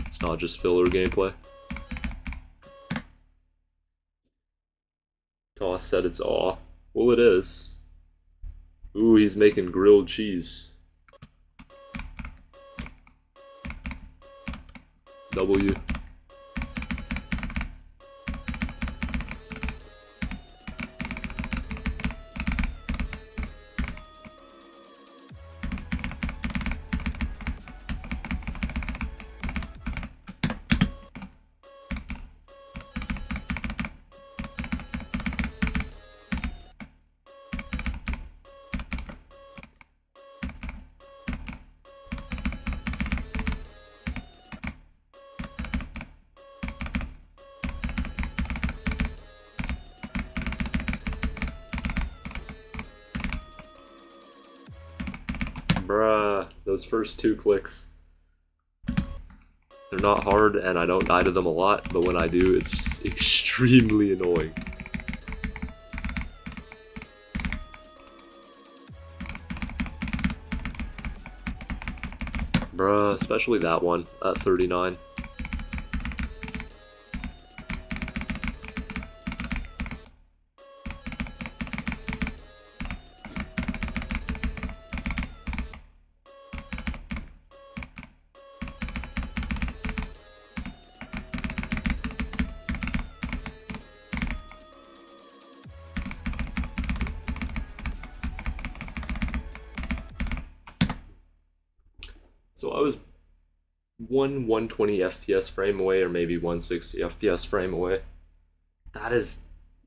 It's not just filler gameplay. Toss said it's aw. Well, it is. Ooh, he's making grilled cheese. W. Bruh, those first 2 clicks. They're not hard, and I don't die to them a lot, but when I do, it's just extremely annoying. Bruh, especially that one, at 39. So I was 120 FPS frame away, or maybe 160 FPS frame away. That is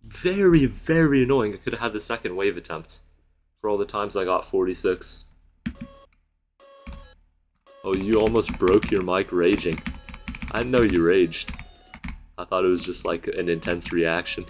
very, very annoying. I could have had the second wave attempt for all the times I got 46. Oh, you almost broke your mic raging. I didn't know you raged. I thought it was just like an intense reaction.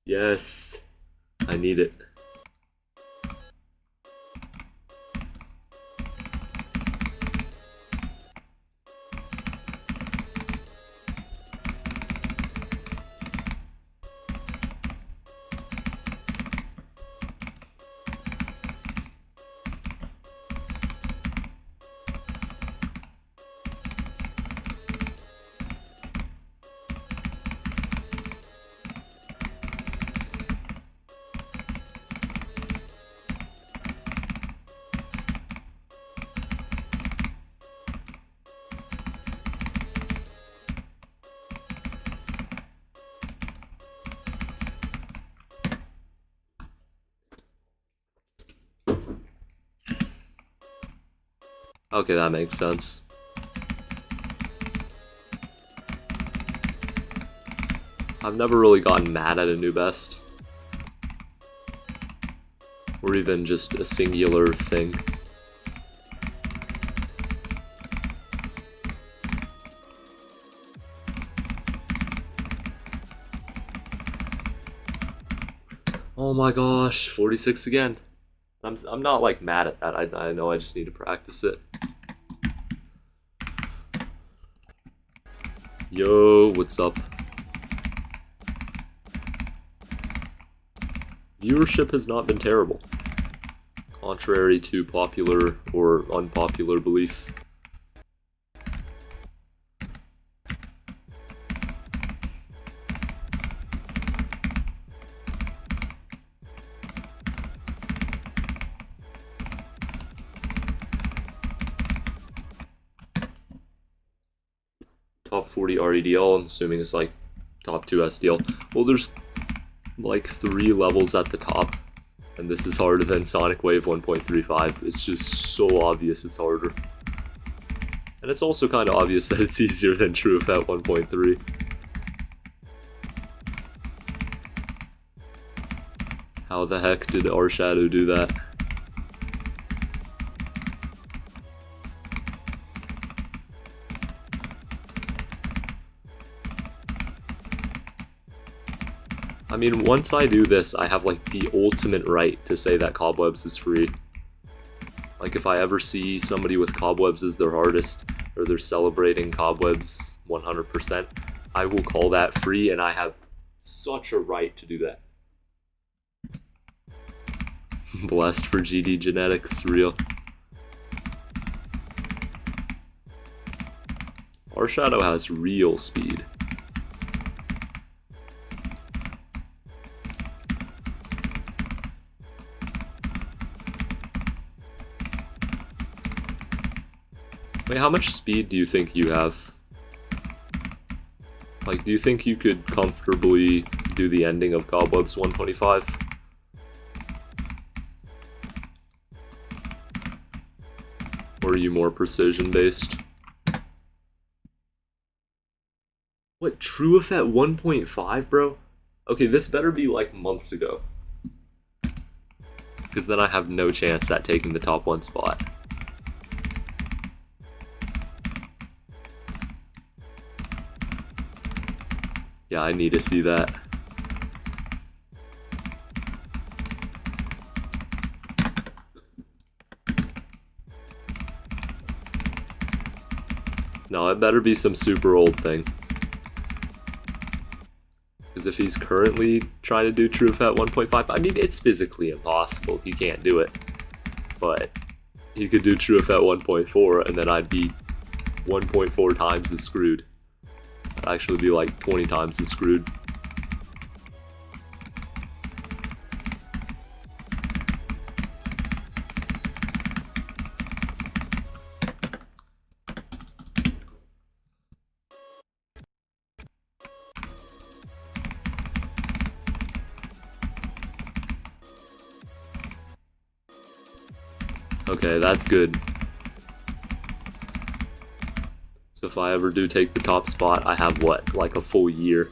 Yes, I need it. Okay, that makes sense. I've never really gotten mad at a new best. Or even just a singular thing. Oh my gosh, 46 again. I'm not like mad at that. I know I just need to practice it. Yo, what's up? Viewership has not been terrible, contrary to popular or unpopular belief. Top 40 REDL, I'm assuming it's like top 2 SDL. Well, there's like 3 levels at the top, and this is harder than Sonic Wave 1.35. It's just so obvious it's harder. And it's also kind of obvious that it's easier than True Effect 1.3. How the heck did our Shadow do that? I mean, once I do this, I have like the ultimate right to say that Cobwebs is free. Like if I ever see somebody with Cobwebs as their hardest, or they're celebrating Cobwebs 100%, I will call that free, and I have such a right to do that. Blessed for GD genetics, real. Our Shadow has real speed. Wait, how much speed do you think you have? Like, do you think you could comfortably do the ending of Cobwebs 125? Or are you more precision-based? What, True Effect 1.5, bro? Okay, this better be like months ago. Because then I have no chance at taking the top 1 spot. Yeah, I need to see that. No, it better be some super old thing. Because if he's currently trying to do True Effect 1.5, I mean, it's physically impossible. You can't do it. But he could do True Effect 1.4, and then I'd be 1.4 times as screwed. I'd actually be like 20 times as screwed. Okay, that's good. So if I ever do take the top spot, I have what, like a full year?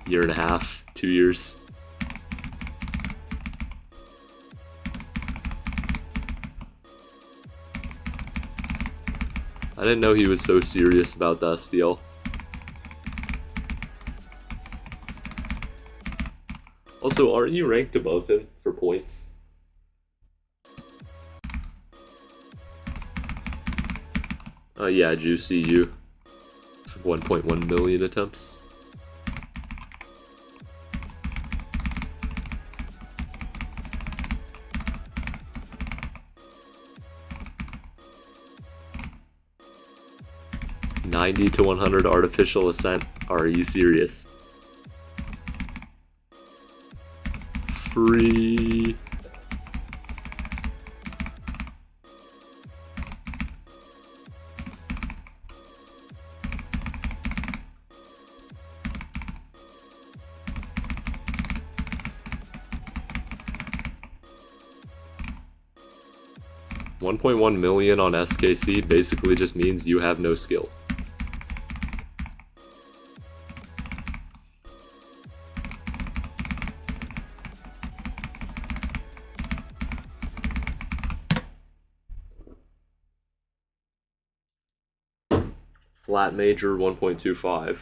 Year and a half, 2 years. I didn't know he was so serious about the SDL. Also, aren't you ranked above him for points? Yeah, Juicy U. 1.1 million attempts. $90 to 100 artificial ascent. Are you serious? Free. 1.1 million on SKC basically just means you have no skill. Flat major 1.25.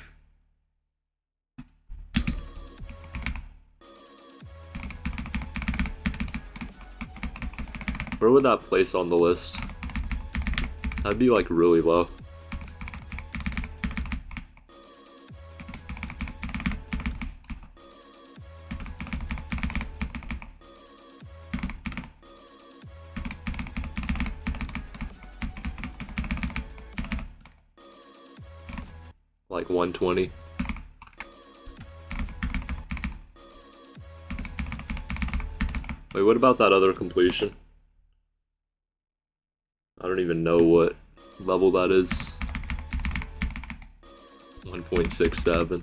Where would that place on the list? That'd be like really low. Like 120. Wait, what about that other completion? I don't even know what level that is. 1.67.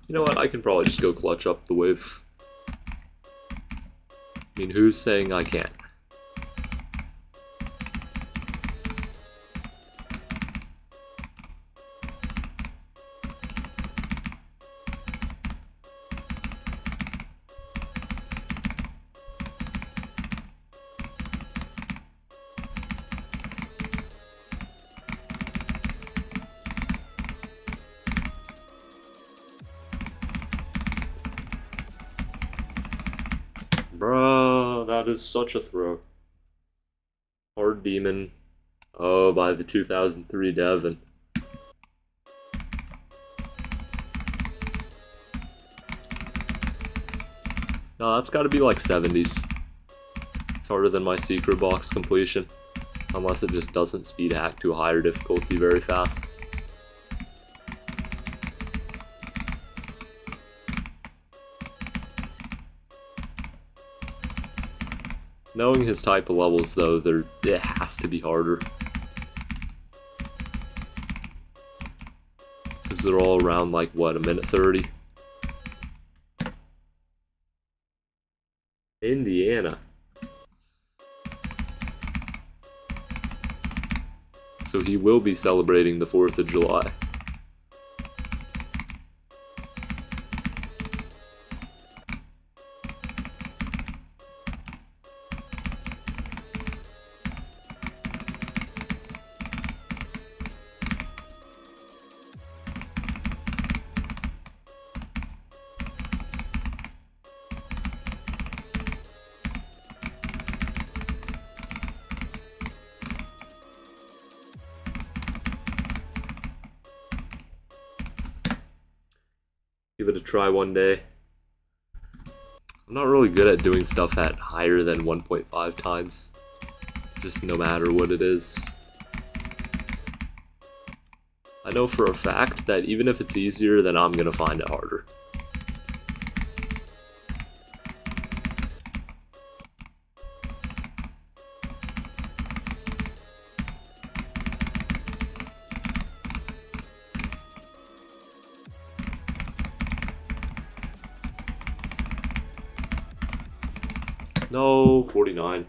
You know what, I can probably just go clutch up the wave. I mean, who's saying I can't? Bruh, that is such a throw. Hard Demon. Oh, by the 2003 Devon. No, that's gotta be like 70s. It's harder than my secret box completion. Unless it just doesn't speed hack to a higher difficulty very fast. Knowing his type of levels, though, it has to be harder. Because they're all around, like, what, a minute 30? Indiana. So he will be celebrating the 4th of July. Give it a try one day. I'm not really good at doing stuff at higher than 1.5 times. Just no matter what it is. I know for a fact that even if it's easier, then I'm gonna find it harder. No, 49.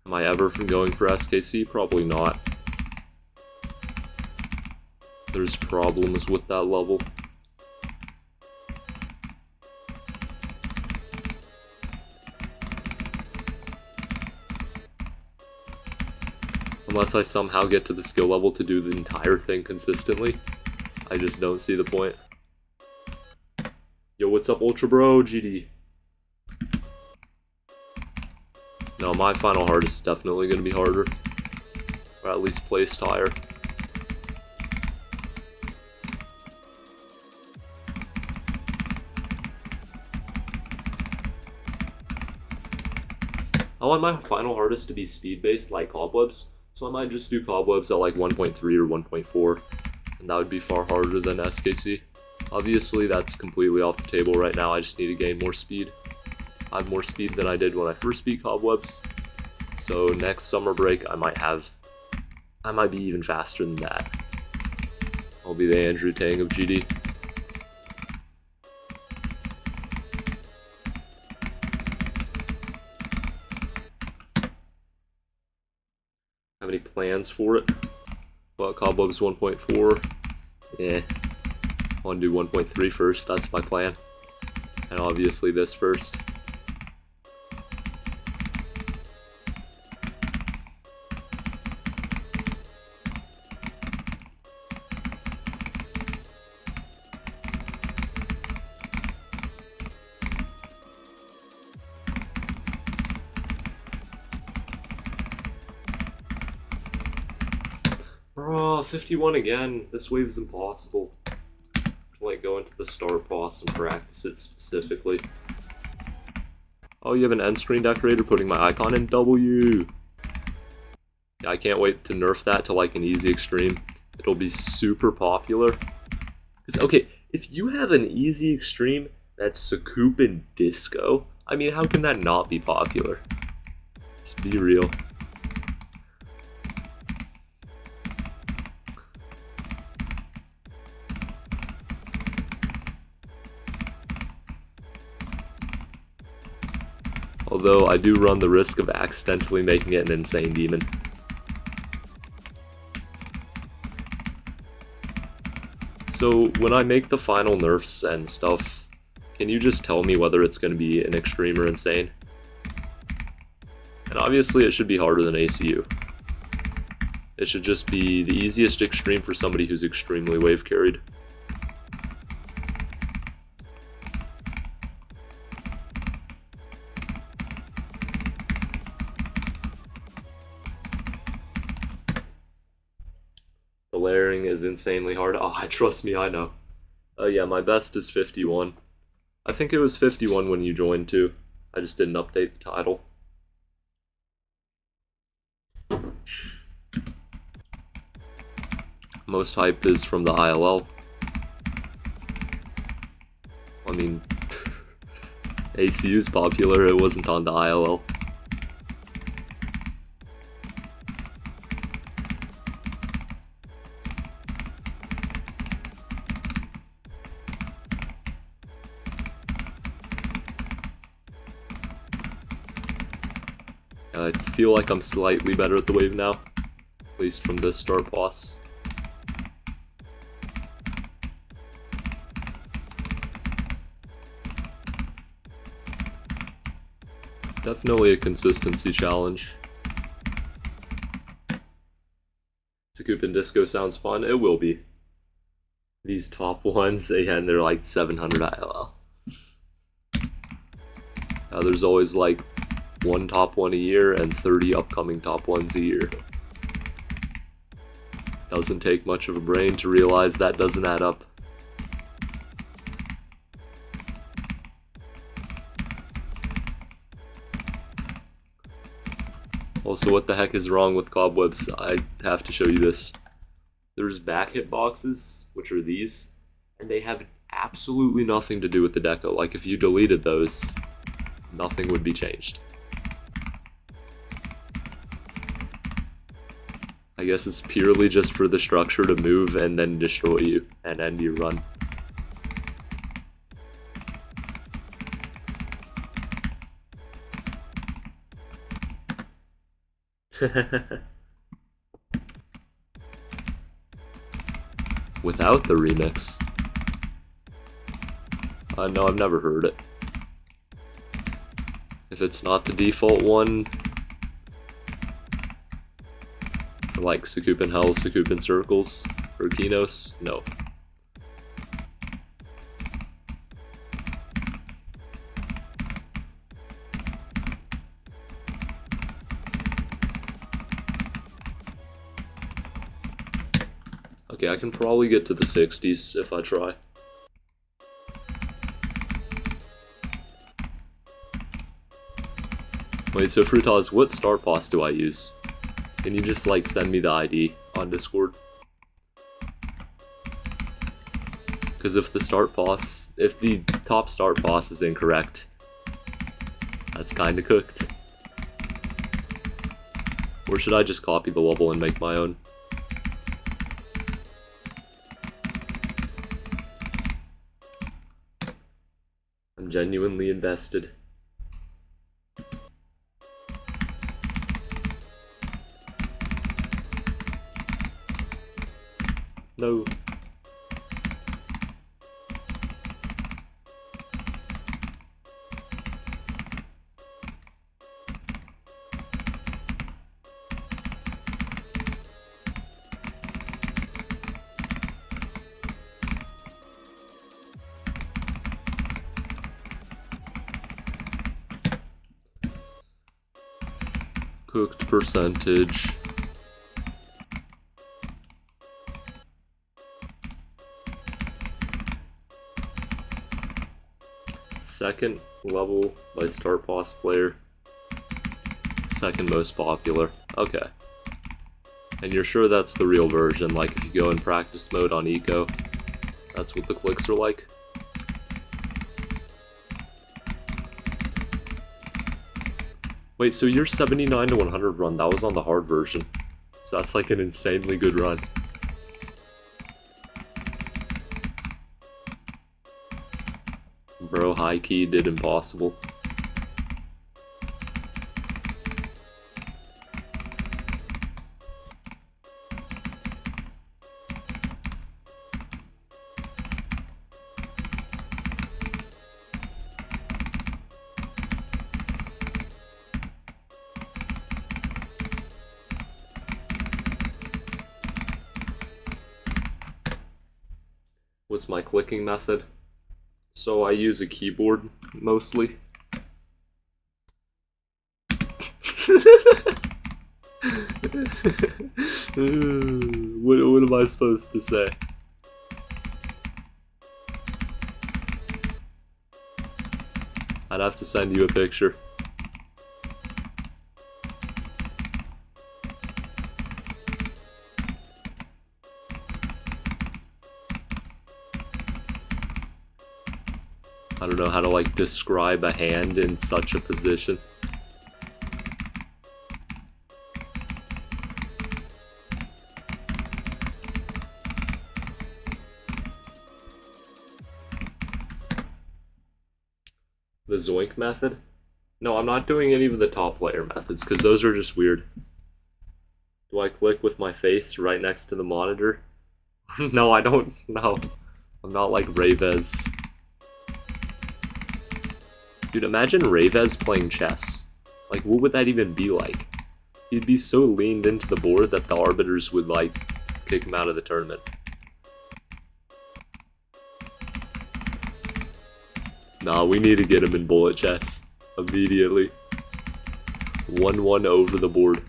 Am I ever from going for SKC? Probably not. There's problems with that level. Unless I somehow get to the skill level to do the entire thing consistently, I just don't see the point. Yo, what's up, Ultra Bro? GD. No, my final hard is definitely going to be harder. Or at least placed higher. I want my final hardest to be speed-based like Cobwebs, so I might just do Cobwebs at like 1.3 or 1.4, and that would be far harder than SKC. Obviously, that's completely off the table right now. I just need to gain more speed. I have more speed than I did when I first beat Cobwebs. So next summer break, I might be even faster than that. I'll be the Andrew Tang of GD. Have any plans for it? Well, Cobwebs 1.4. I want to do 1.3 first, that's my plan. And obviously this first. Bro, 51 again. This wave is impossible. Like, go into the start boss and practice it specifically. Oh, you have an end screen decorator putting my icon in W. Yeah, I can't wait to nerf that to like an easy extreme. It'll be super popular. Cause, okay, if you have an easy extreme that's Scoop and Disco, I mean, how can that not be popular? Let's be real. Although I do run the risk of accidentally making it an insane demon. So when I make the final nerfs and stuff, can you just tell me whether it's going to be an extreme or insane? And obviously it should be harder than ACU. It should just be the easiest extreme for somebody who's extremely wave carried. The layering is insanely hard. Oh, trust me, I know. Yeah, my best is 51. I think it was 51 when you joined too. I just didn't update the title. Most hype is from the ILL. I mean, ACU's popular, it wasn't on the ILL. I feel like I'm slightly better at the wave now, at least from this start boss. Definitely a consistency challenge. Scoop and Disco sounds fun. It will be. These top ones, again, they're like 700 ILL. There's always like one top one a year and 30 upcoming top ones a year. Doesn't take much of a brain to realize that doesn't add up. Also, what the heck is wrong with Cobwebs? I have to show you this. There's back hit boxes, which are these, and they have absolutely nothing to do with the deco. Like, if you deleted those, nothing would be changed. I guess it's purely just for the structure to move and then destroy you and end your run. Without the remix? No, I've never heard it. If it's not the default one, like Scoop in Hell, Scoop in Circles, or Kinos, no. Okay, I can probably get to the 60s if I try. Wait, so Fruitaz, what start boss do I use? Can you just like send me the ID on Discord? Because if the top start boss is incorrect, that's kinda cooked. Or should I just copy the level and make my own? I'm genuinely invested. No. Cooked percentage. Second level by start boss player. Second most popular. Okay. And you're sure that's the real version? Like if you go in practice mode on Eco, that's what the clicks are like? Wait, so your 79 to 100 run, that was on the hard version. So that's like an insanely good run. Bro, high key did impossible. What's my clicking method? So I use a keyboard, mostly. What am I supposed to say? I'd have to send you a picture. I don't know how to like describe a hand in such a position. The Zoink method? No, I'm not doing any of the top layer methods because those are just weird. Do I click with my face right next to the monitor? No, I don't. No. I'm not like Rayvez. Dude, imagine Rayvez playing chess. Like, what would that even be like? He'd be so leaned into the board that the arbiters would, like, kick him out of the tournament. Nah, we need to get him in bullet chess. Immediately. 1-1 over the board.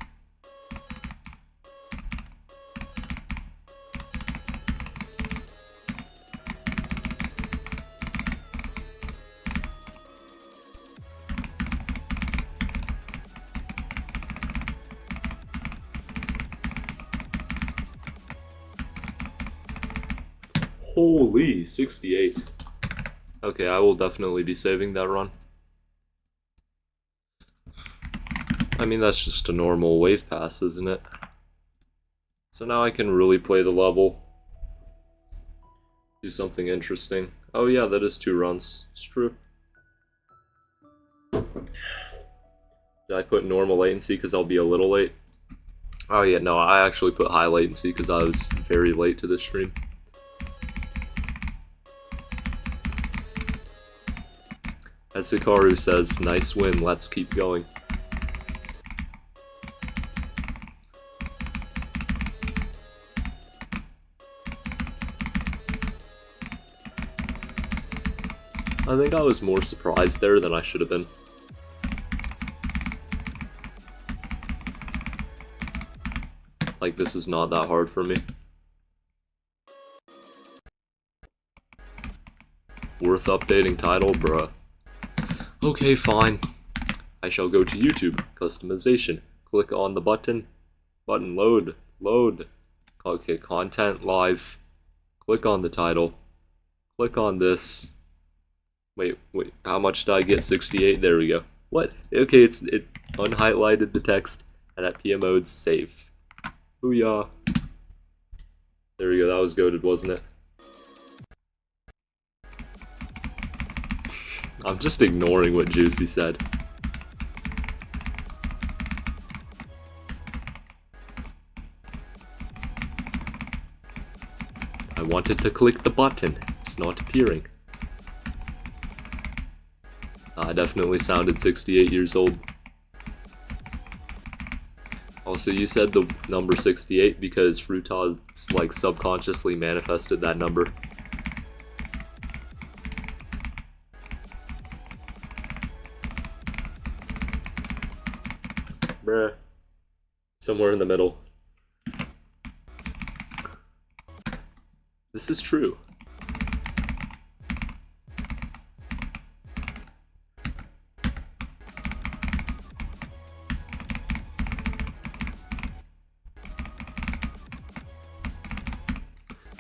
Holy, 68. Okay, I will definitely be saving that run. I mean, that's just a normal wave pass, isn't it? So now I can really play the level. Do something interesting. Oh yeah, that is 2 runs. It's true. Did I put normal latency because I'll be a little late? Oh yeah, no, I actually put high latency because I was very late to the stream. As Hikaru says, nice win, let's keep going. I think I was more surprised there than I should have been. Like, this is not that hard for me. Worth updating title, bruh. Okay, fine. I shall go to YouTube. Customization. Click on the button. Button load. Load. Okay, content live. Click on the title. Click on this. Wait, how much did I get? 68? There we go. What? Okay, it unhighlighted the text, and at PM mode, save. Booyah. There we go, that was goated, wasn't it? I'm just ignoring what Juicy said. I wanted to click the button. It's not appearing. I definitely sounded 68 years old. Also, you said the number 68 because Fruitod's like subconsciously manifested that number. Bruh. Somewhere in the middle. This is true.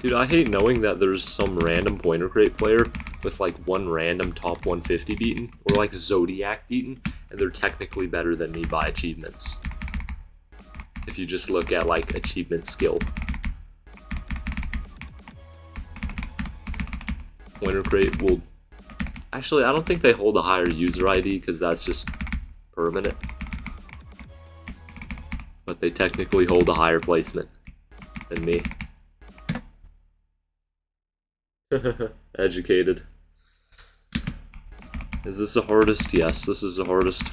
Dude, I hate knowing that there's some random pointer crate player with like one random top 150 beaten, or like Zodiac beaten, and they're technically better than me by achievements. If you just look at like achievement skill. Pointer crate will... Actually, I don't think they hold a higher user ID because that's just permanent. But they technically hold a higher placement than me. Educated. Is this the hardest? Yes, this is the hardest.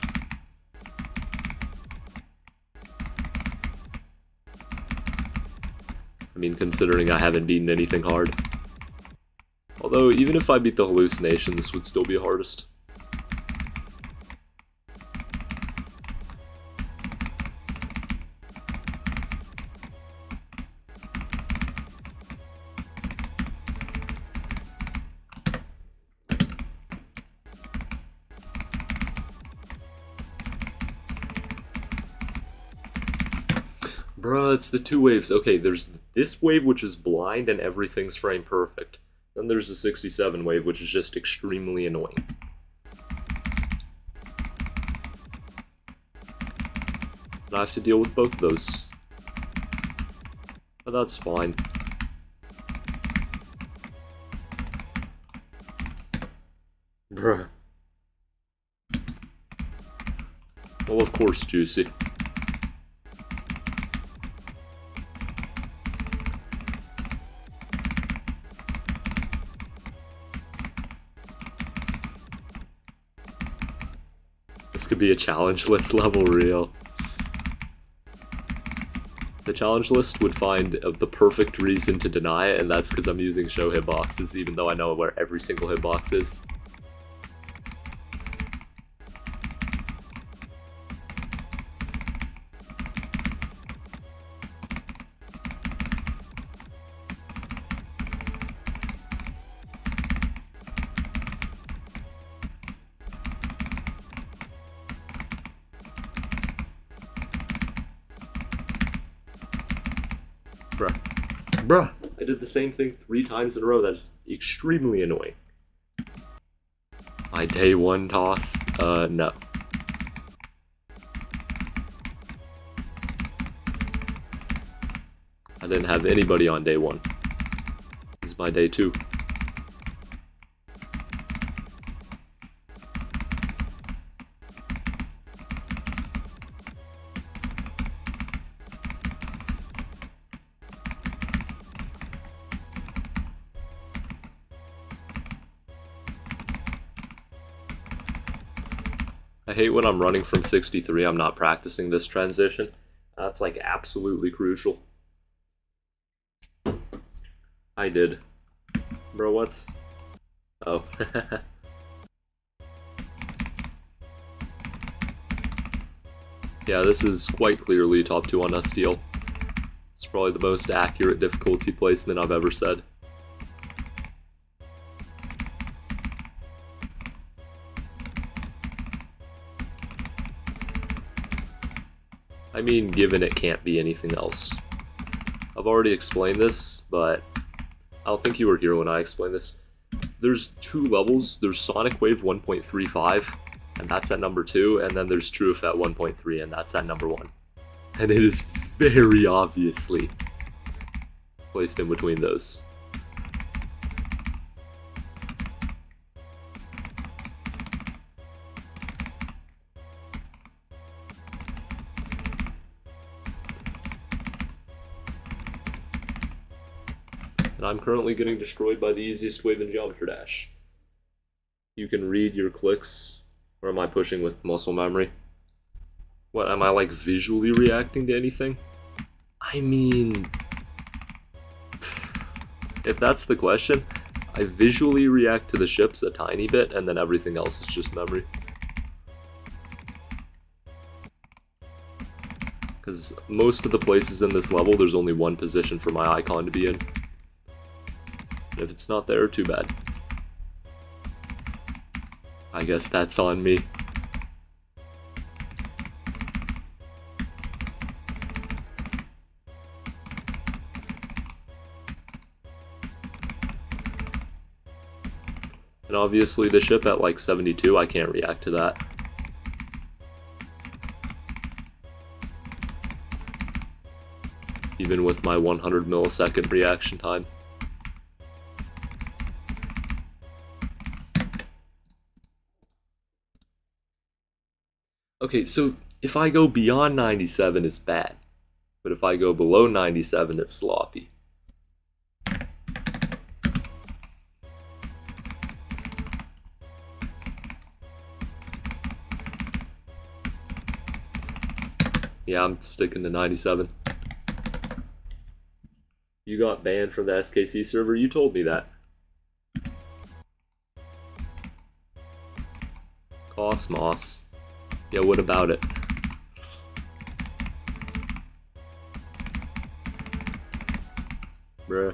I mean, considering I haven't beaten anything hard. Although, even if I beat the hallucination, this would still be hardest. Bruh, it's the two waves. Okay, there's this wave which is blind and everything's frame perfect. Then there's the 67 wave which is just extremely annoying. And I have to deal with both of those. But that's fine. Bruh. Well, of course, Juicy. This could be a challenge list level reel. The challenge list would find the perfect reason to deny it, and that's because I'm using show hitboxes, even though I know where every single hitbox is. Bruh, I did the same thing 3 times in a row. That is extremely annoying. My day 1 toss? No. I didn't have anybody on day 1. This is my day 2. I hate when I'm running from 63, I'm not practicing this transition. That's like absolutely crucial. I did. Bro, what's... Oh. Yeah, this is quite clearly top 2 on SDL. It's probably the most accurate difficulty placement I've ever said. I mean, given it can't be anything else. I've already explained this, but I don't think you were here when I explained this. There's 2 levels. There's Sonic Wave 1.35, and that's at number 2, and then there's True Effect 1.3, and that's at number 1. And it is very obviously placed in between those. And I'm currently getting destroyed by the easiest wave in Geometry Dash. You can read your clicks, or am I pushing with muscle memory? What, am I like visually reacting to anything? I mean, if that's the question, I visually react to the ships a tiny bit, and then everything else is just memory. Because most of the places in this level, there's only one position for my icon to be in. And if it's not there, too bad. I guess that's on me. And obviously the ship at like 72, I can't react to that. Even with my 100 millisecond reaction time. Okay, so if I go beyond 97, it's bad. But if I go below 97, it's sloppy. Yeah, I'm sticking to 97. You got banned from the SKC server? You told me that. Cosmos. Yeah, what about it? Bruh.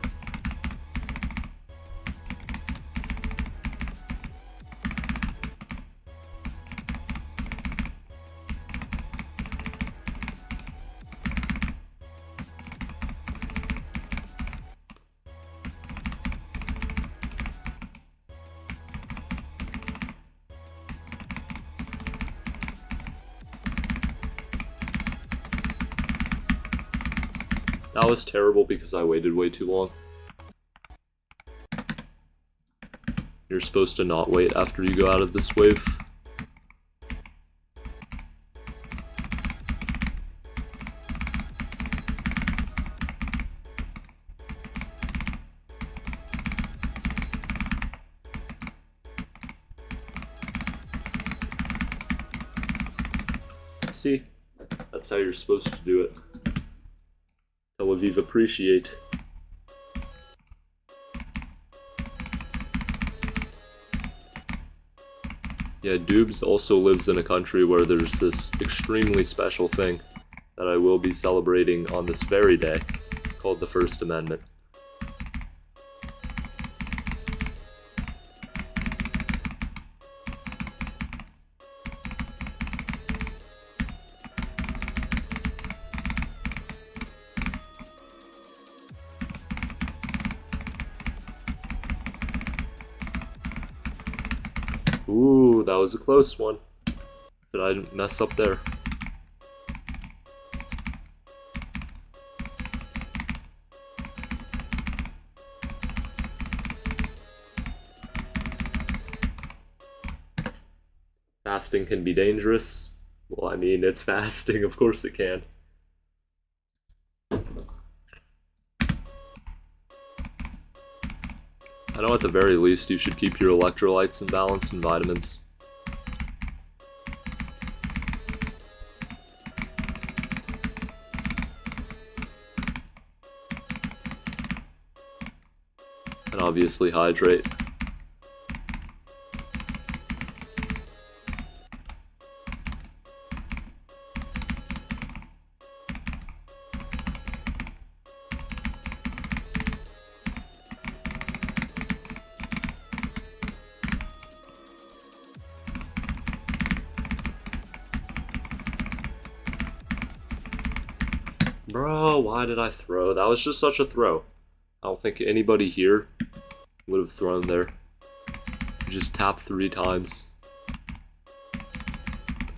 That was terrible because I waited way too long. You're supposed to not wait after you go out of this wave. See? That's how you're supposed to do it. Tel Aviv appreciate. Yeah, Dubes also lives in a country where there's this extremely special thing that I will be celebrating on this very day, called the First Amendment. Ooh, that was a close one. Did I mess up there? Fasting can be dangerous. Well, I mean, it's fasting, of course it can. I know at the very least you should keep your electrolytes in balance and vitamins. And obviously hydrate. Bro, why did I throw? That was just such a throw. I don't think anybody here would have thrown there. Just tap 3 times.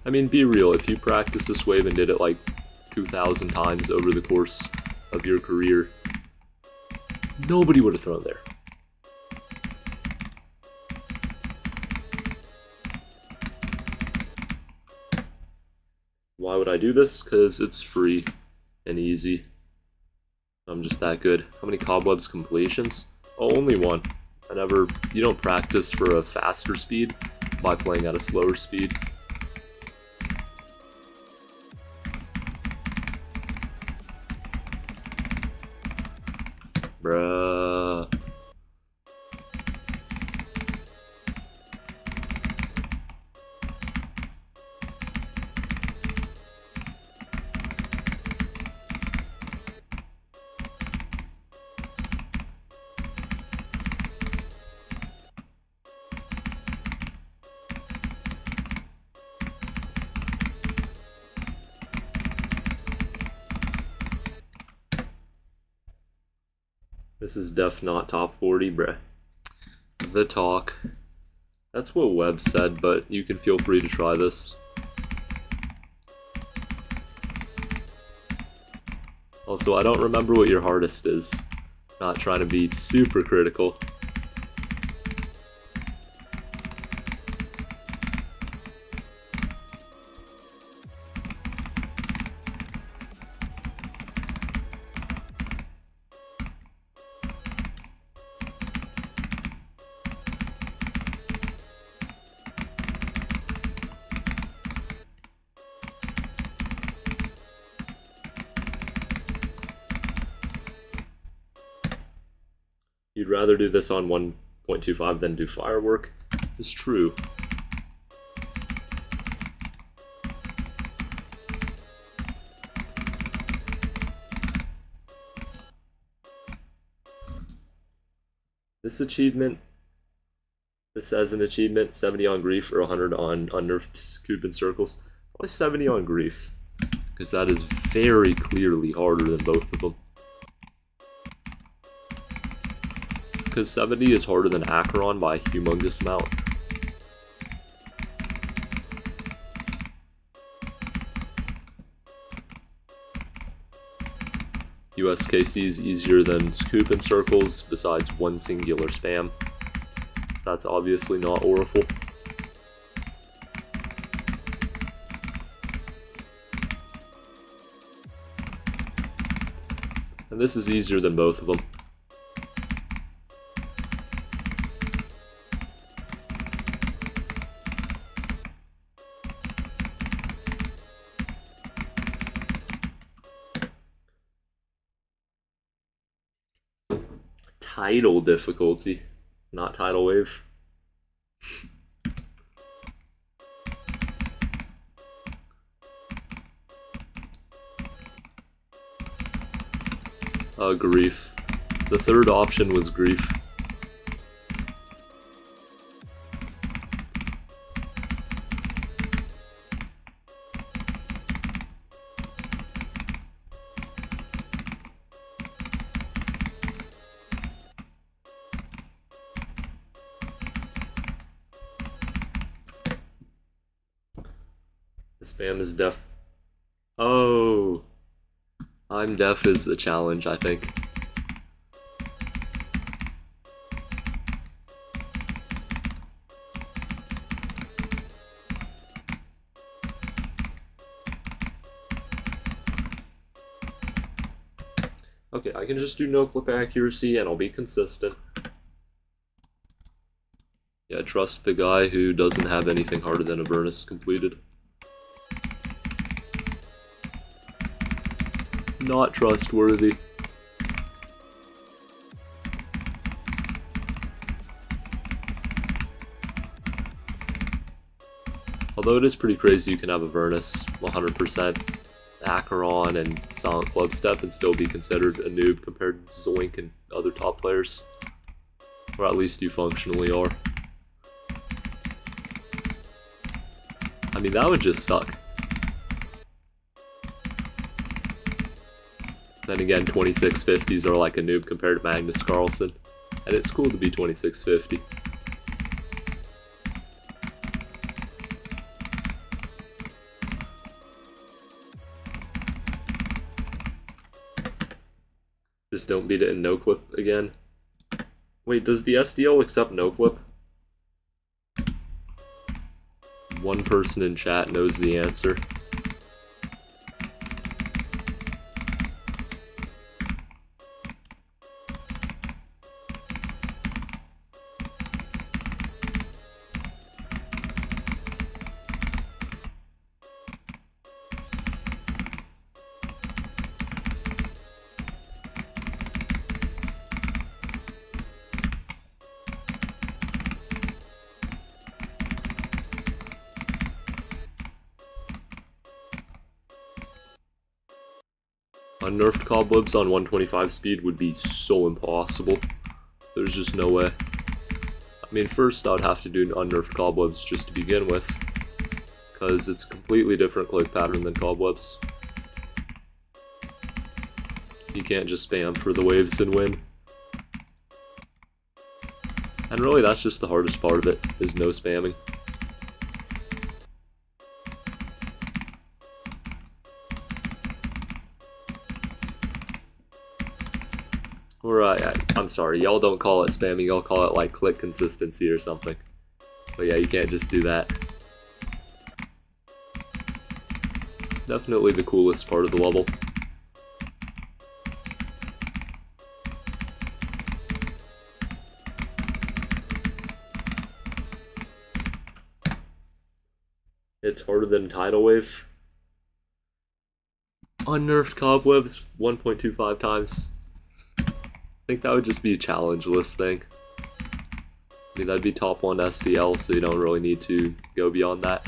I mean, be real, if you practice this wave and did it like 2,000 times over the course of your career, nobody would have thrown there. Why would I do this? Because it's free and easy. I'm just that good. How many Cobwebs completions? Oh, only one. You don't practice for a faster speed by playing at a slower speed. Bruh. This is def not top 40, bruh. The talk. That's what Webb said, but you can feel free to try this. Also, I don't remember what your hardest is. Not trying to be super critical. You'd rather do this on 1.25 than do firework? It's true. This achievement, this as an achievement, 70 on grief or 100 on unnerved Coop and circles. Probably 70 on grief, because that is very clearly harder than both of them. Because 70 is harder than Acheron by a humongous amount. USKC is easier than Scoop and Circles, besides one singular spam. So that's obviously not Oriful. And this is easier than both of them. Tidal difficulty, not tidal wave. Grief. The third option was grief. The spam is deaf. Oh, I'm deaf is a challenge, I think. Okay, I can just do no clip accuracy and I'll be consistent. Yeah, trust the guy who doesn't have anything harder than Avernus completed. Not trustworthy. Although it is pretty crazy you can have Avernus 100%, Acheron, and Silent Clubstep and still be considered a noob compared to Zoink and other top players. Or at least you functionally are. I mean, that would just suck. Then again, 2650s are like a noob compared to Magnus Carlsen. And it's cool to be 2650. Just don't beat it in no clip again. Wait, does the SDL accept no clip? One person in chat knows the answer. Unnerfed Cobwebs on 125 speed would be so impossible. There's just no way. I mean, first I'd have to do Unnerfed Cobwebs just to begin with, because it's a completely different click pattern than Cobwebs. You can't just spam for the waves and win. And really, that's just the hardest part of it, is no spamming. Or, I'm sorry, y'all don't call it spamming, y'all call it like click consistency or something. But yeah, you can't just do that. Definitely the coolest part of the level. It's harder than Tidal Wave. Unnerfed Cobwebs 1.25 times. I think that would just be a challenge list thing. I mean, that'd be top 1 SDL, so you don't really need to go beyond that.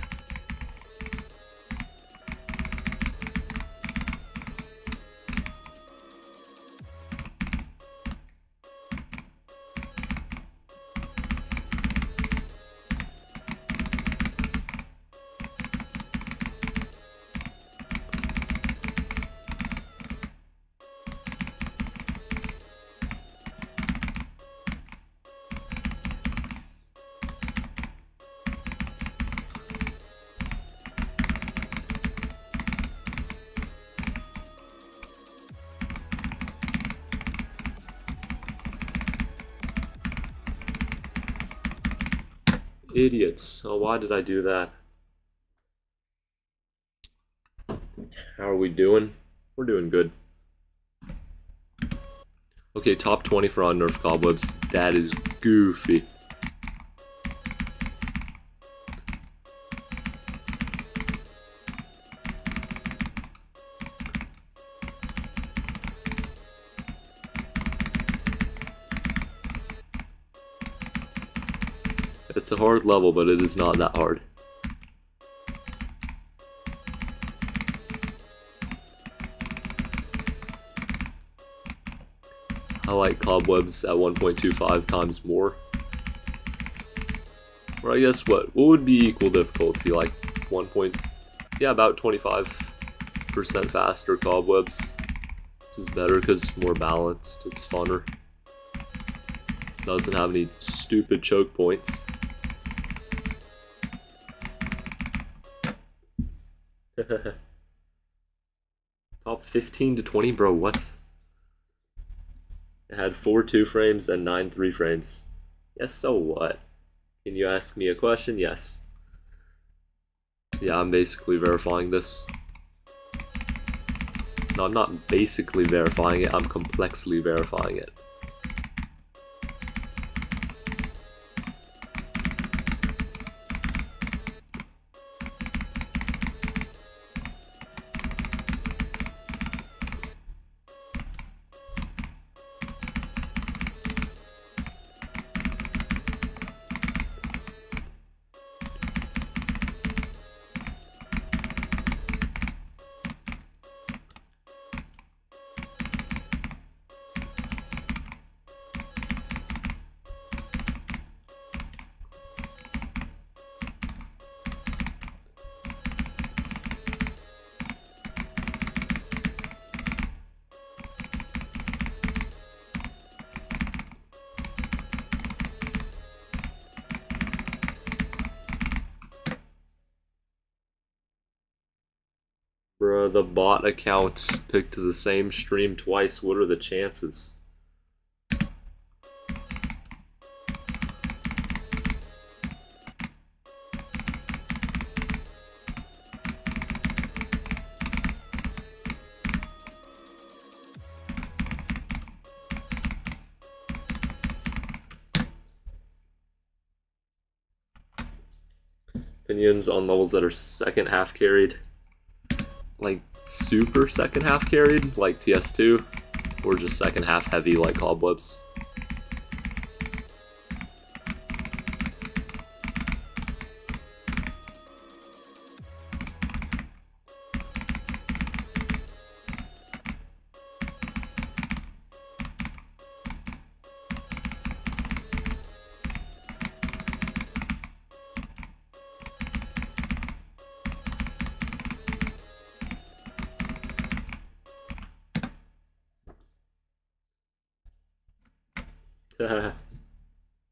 Idiots. Oh, why did I do that? How are we doing? We're doing good. Okay, top 20 for Unnerfed Cobwebs. That is goofy. It's a hard level, but it is not that hard. I like Cobwebs at 1.25 times more. Or I guess what would be equal difficulty, like yeah, about 25% faster Cobwebs. This is better because it's more balanced, it's funner. Doesn't have any stupid choke points. Top 15 to 20, bro, what? It had 4 2 frames and 9 3 frames. Yes, so what? Can you ask me a question? Yes. Yeah, I'm basically verifying this. No, I'm not basically verifying it, I'm complexly verifying it. Bruh, the bot account picked the same stream twice. What are the chances? Opinions on levels that are second half carried. Like super second half carried, like TS2, or just second half heavy, like Cobwebs.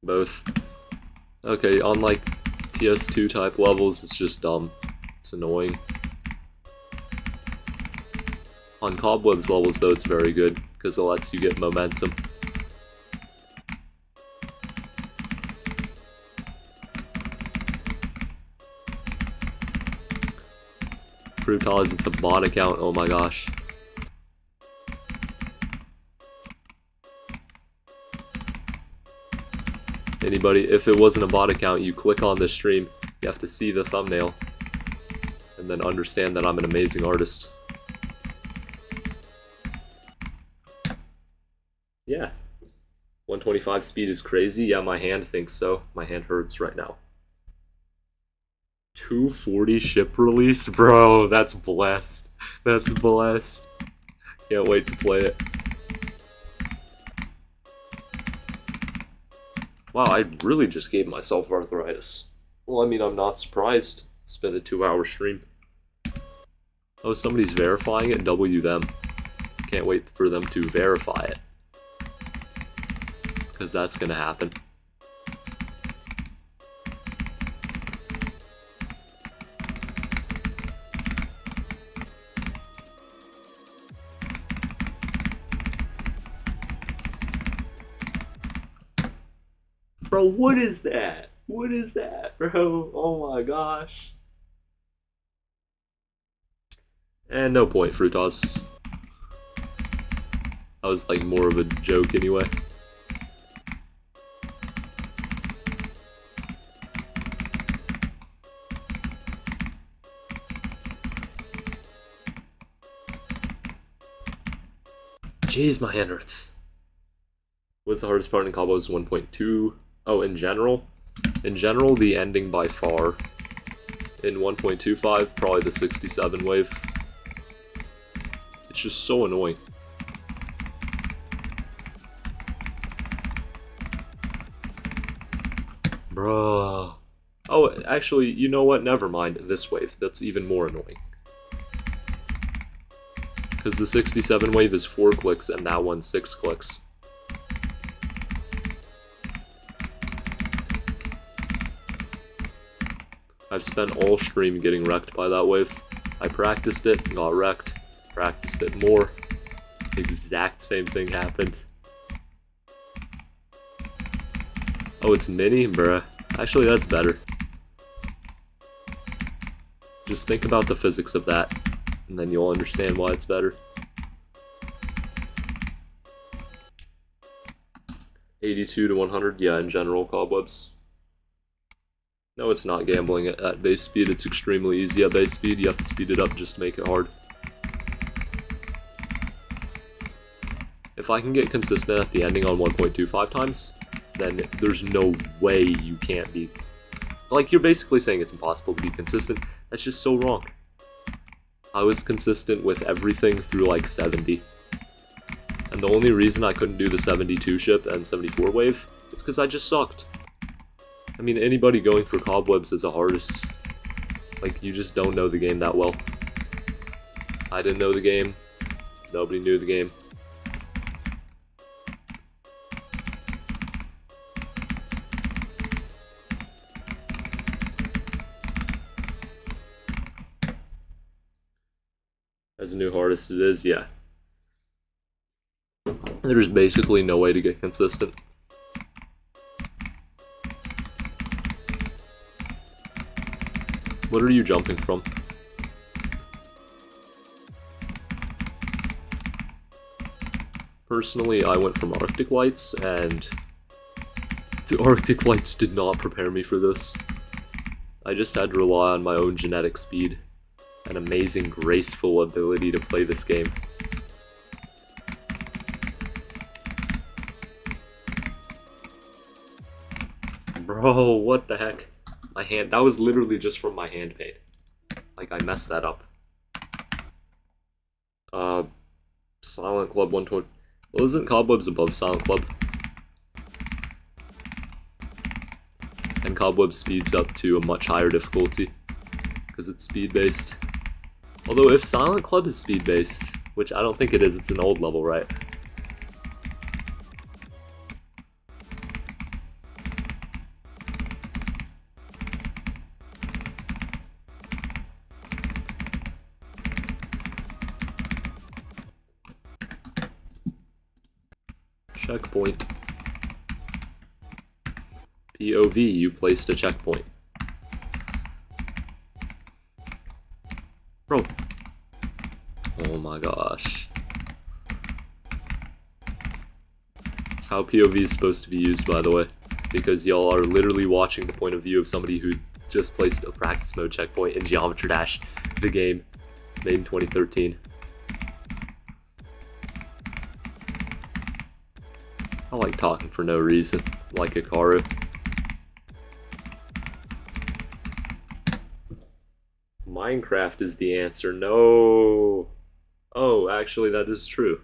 Both. Okay, on like TS2 type levels, it's just dumb. It's annoying. On Cobwebs levels, though, it's very good, because it lets you get momentum. Brutalis, it's a bot account, oh my gosh. Anybody, if it wasn't a bot account, you click on this stream, you have to see the thumbnail, and then understand that I'm an amazing artist. Yeah. 125 speed is crazy. Yeah, my hand thinks so. My hand hurts right now. 240 ship release? Bro, that's blessed. That's blessed. Can't wait to play it. Wow, I really just gave myself arthritis. Well, I mean, I'm not surprised. It's been a 2-hour stream. Oh, somebody's verifying it? W them. Can't wait for them to verify it. Because that's gonna happen. Bro, what is that? What is that, bro? Oh my gosh. And no point, Fruitas. That was like more of a joke anyway. Jeez, my hand hurts. What's the hardest part in Cobwebs 1.2? Oh, in general? In general, the ending by far. In 1.25, probably the 67 wave. It's just so annoying. Bruh. Oh, actually, you know what? Never mind. This wave. That's even more annoying. Because the 67 wave is 4 clicks and that one's 6 clicks. I've spent all stream getting wrecked by that wave. I practiced it, got wrecked, practiced it more. Exact same thing happened. Oh, it's mini? Bruh. Actually, that's better. Just think about the physics of that, and then you'll understand why it's better. 82 to 100, yeah, in general, Cobwebs. No, it's not gambling at base speed. It's extremely easy at base speed. You have to speed it up just to make it hard. If I can get consistent at the ending on 1.25 times, then there's no way you can't be... Like, you're basically saying it's impossible to be consistent. That's just so wrong. I was consistent with everything through, like, 70. And the only reason I couldn't do the 72 ship and 74 wave is because I just sucked. I mean, anybody going for Cobwebs is a artist. Like, you just don't know the game that well. I didn't know the game. Nobody knew the game. As a new artist it is, yeah. There's basically no way to get consistent. What are you jumping from? Personally, I went from Arctic Lights, and the Arctic Lights did not prepare me for this. I just had to rely on my own genetic speed and amazing graceful ability to play this game. Bro, what the heck? My hand, that was literally just from my hand pain. Like, I messed that up. Silent Club 120. Well, isn't Cobwebs above Silent Club? And Cobwebs speeds up to a much higher difficulty, because it's speed-based. Although, if Silent Club is speed-based, which I don't think it is, it's an old level, right? Checkpoint. POV, you placed a checkpoint. Bro. Oh my gosh. That's how POV is supposed to be used, by the way. Because y'all are literally watching the point of view of somebody who just placed a practice mode checkpoint in Geometry Dash, the game, made in 2013. I like talking for no reason, like Hikaru. Minecraft is the answer. No. Oh, actually, that is true.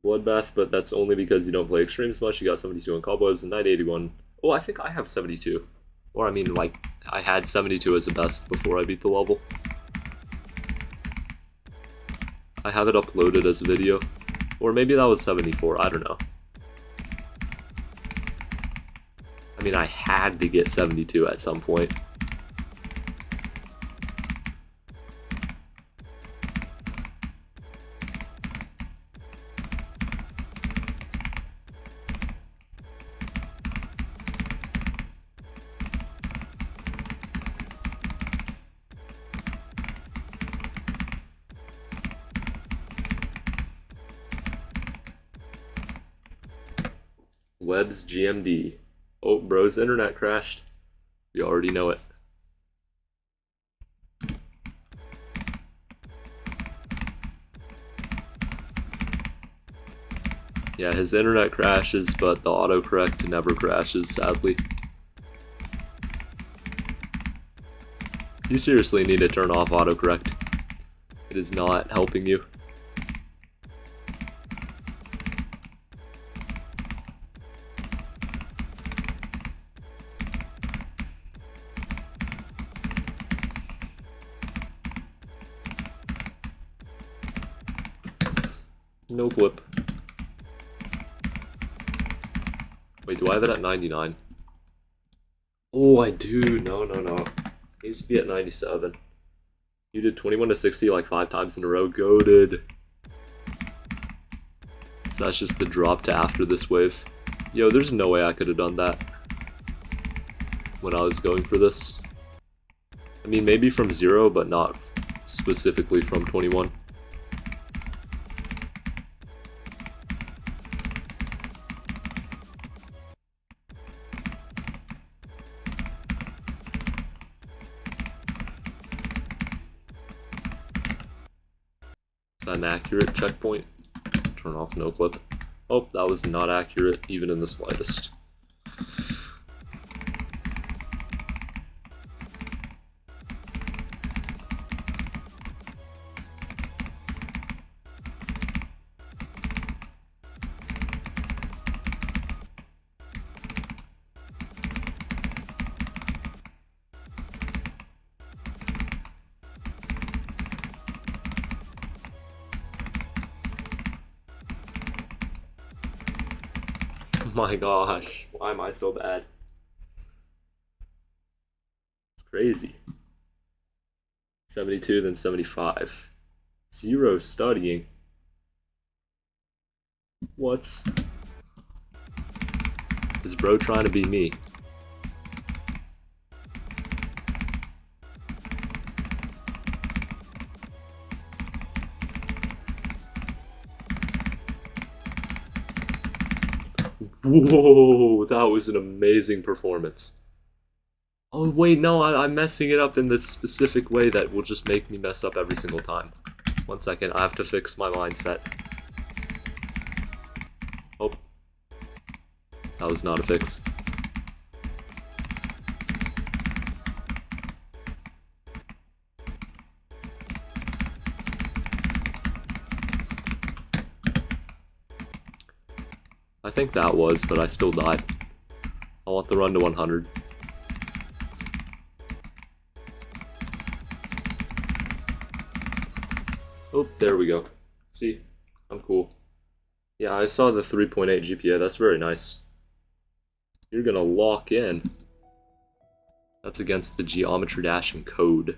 Bloodbath, but that's only because you don't play Extremes much. You got 72 on Cobwebs and 981. Oh, I think I have 72. Or, I mean, like, I had 72 as a best before I beat the level. I have it uploaded as a video. Or maybe that was 74, I don't know. I mean, I had to get 72 at some point. Webs GMD. Oh, bro's internet crashed. You already know it. Yeah, his internet crashes, but the autocorrect never crashes, sadly. You seriously need to turn off autocorrect. It is not helping you. No clip. Wait, do I have it at 99? Oh, I do. No. It needs to be at 97. You did 21 to 60 like 5 times in a row. Goated. So that's just the drop to after this wave. Yo, there's no way I could have done that when I was going for this. I mean, maybe from 0, but not specifically from 21. Is that an accurate checkpoint? Turn off no clip. Oh, that was not accurate, even in the slightest. Oh my gosh, why am I so bad? It's crazy. 72, then 75. 0 studying. What's... Is bro trying to be me? Whoa, that was an amazing performance. Oh wait, no, I'm messing it up in this specific way that will just make me mess up every single time. 1 second, I have to fix my mindset. Oh. That was not a fix. I think that was, but I still died. I want the run to 100. Oh, there we go. See? I'm cool. Yeah, I saw the 3.8 GPA. That's very nice. You're gonna lock in. That's against the Geometry Dash and code.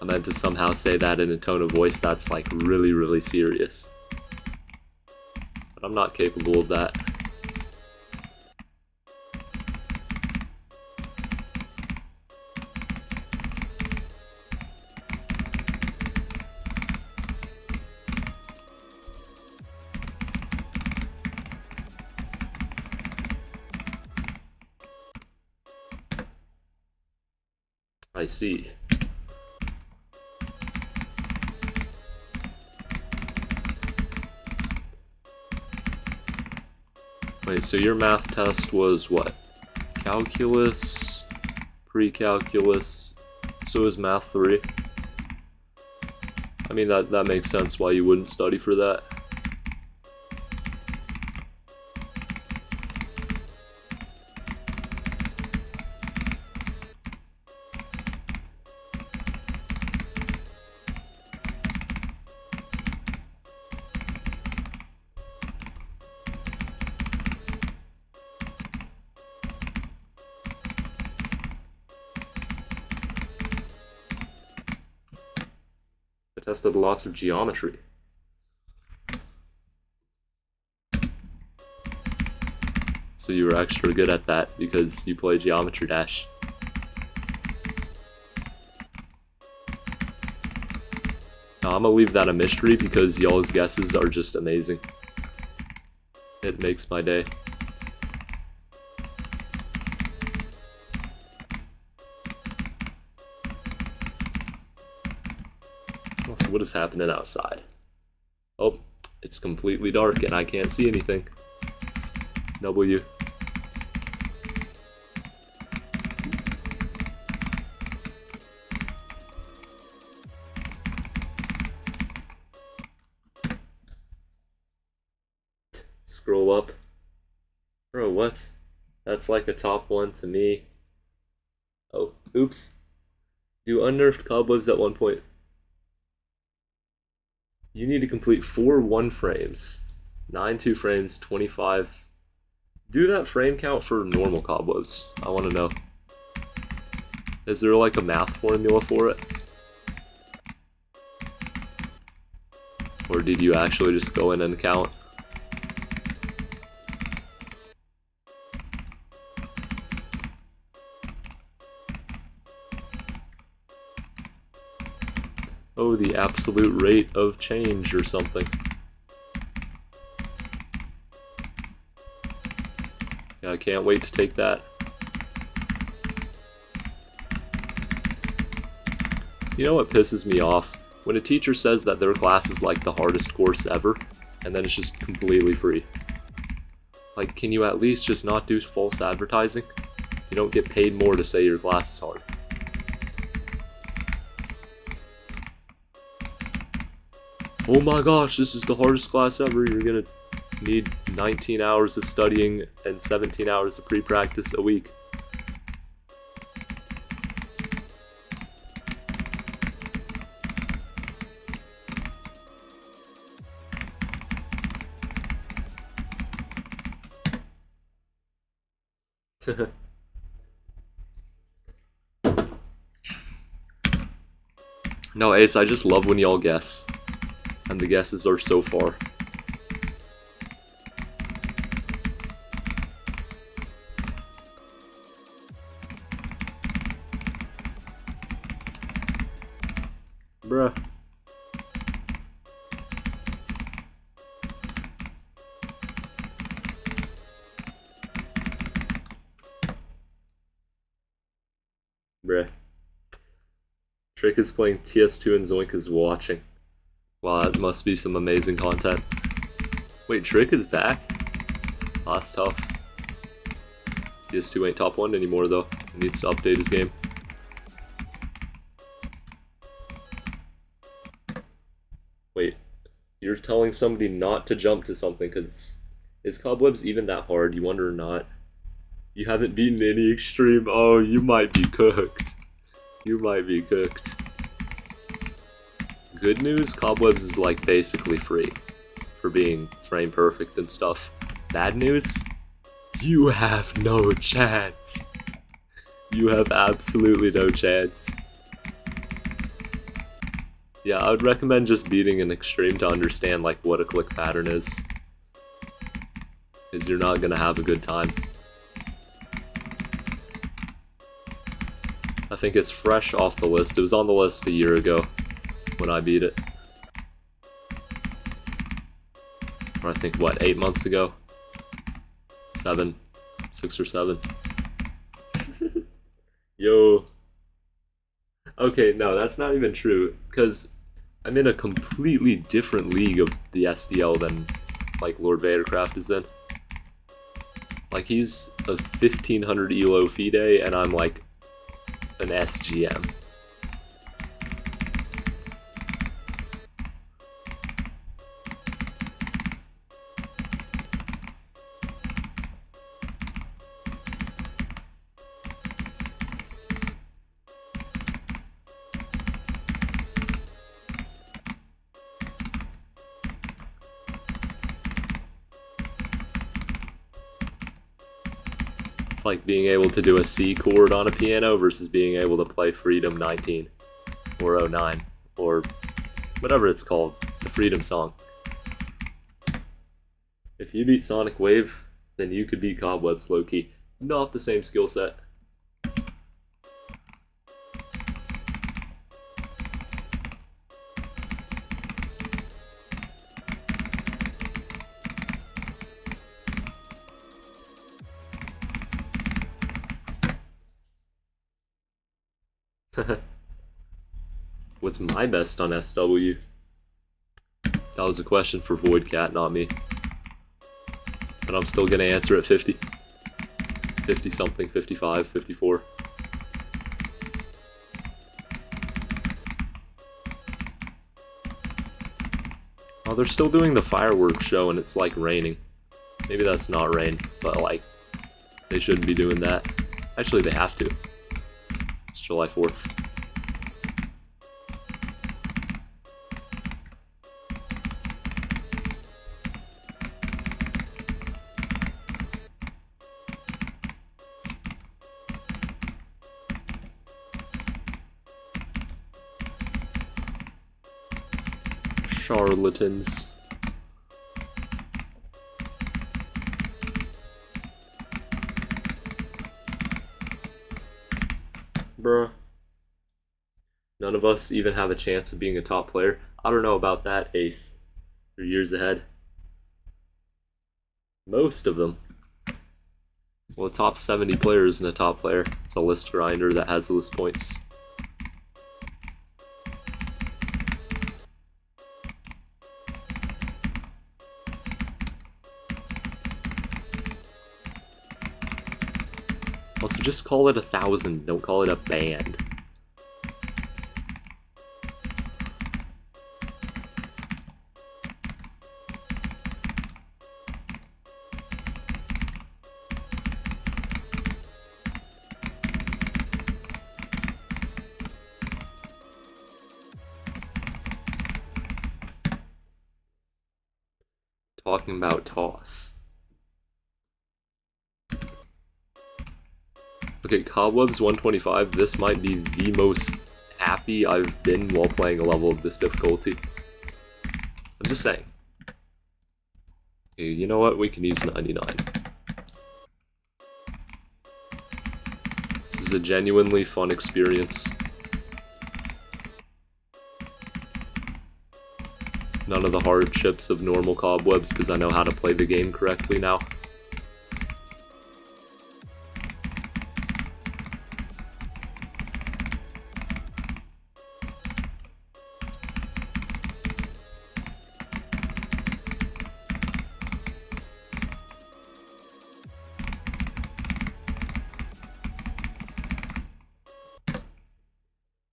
I meant to somehow say that in a tone of voice that's like really, really serious. But I'm not capable of that. I see. Wait, so your math test was what? Calculus, pre-calculus, so is math 3? I mean, that makes sense why you wouldn't study for that. I tested lots of geometry. So you were extra good at that because you play Geometry Dash. Now, I'm gonna leave that a mystery because y'all's guesses are just amazing. It makes my day. So what is happening outside? Oh, it's completely dark and I can't see anything. W. Scroll up. Bro, what? That's like a top 1 to me. Oh, oops. You unnerfed Cobwebs at 1 point. You need to complete 4 1 frames. 9 2 frames, 25. Do that frame count for normal Cobwebs. I want to know. Is there like a math formula for it? Or did you actually just go in and count? Oh, the absolute rate of change or something. Yeah, I can't wait to take that. You know what pisses me off? When a teacher says that their class is like the hardest course ever, and then it's just completely free. Like, can you at least just not do false advertising? You don't get paid more to say your class is hard. Oh my gosh, this is the hardest class ever. You're gonna need 19 hours of studying and 17 hours of pre-practice a week. No, Ace, I just love when y'all guess. And the guesses are so far. Bruh. Bruh. Trick is playing TS2 and Zoink is watching. Wow, that must be some amazing content. Wait, Trick is back? Oh, that's tough. TS2 ain't top 1 anymore though. He needs to update his game. Wait, you're telling somebody not to jump to something because is Cobwebs even that hard? You wonder or not? You haven't beaten any extreme. Oh, you might be cooked. You might be cooked. Good news, Cobwebs is like basically free for being frame perfect and stuff. Bad news, you have no chance. You have absolutely no chance. Yeah, I would recommend just beating an extreme to understand like what a click pattern is. Because you're not gonna have a good time. I think it's fresh off the list. It was on the list a year ago when I beat it. Or I think, what, 8 months ago? 7. 6 or 7. Yo. Okay, no, that's not even true. Because I'm in a completely different league of the SDL than, like, Lord Vadercraft is in. Like, he's a 1500 ELO FIDE, and I'm, like, an SGM. It's like being able to do a C chord on a piano versus being able to play Freedom 19 or 09 or whatever it's called, the Freedom song. If you beat Sonic Wave, then you could beat Cobwebs low-key. Not the same skill set. What's my best on SW? That was a question for Voidcat, not me. But I'm still gonna answer at 50. 50 something, 55, 54. Oh, they're still doing the fireworks show and it's like raining. Maybe that's not rain, but like, they shouldn't be doing that. Actually, they have to. It's July 4th. Charlatans. Bruh. None of us even have a chance of being a top player. I don't know about that, Ace. You're years ahead. Most of them. Well, the top 70 players isn't a top player. It's a list grinder that has list points. Also, just call it 1,000. Don't call it a band. Talking about toss. Okay, Cobwebs 125, this might be the most happy I've been while playing a level of this difficulty. I'm just saying. Okay, you know what? We can use 99. This is a genuinely fun experience. None of the hardships of normal Cobwebs because I know how to play the game correctly now.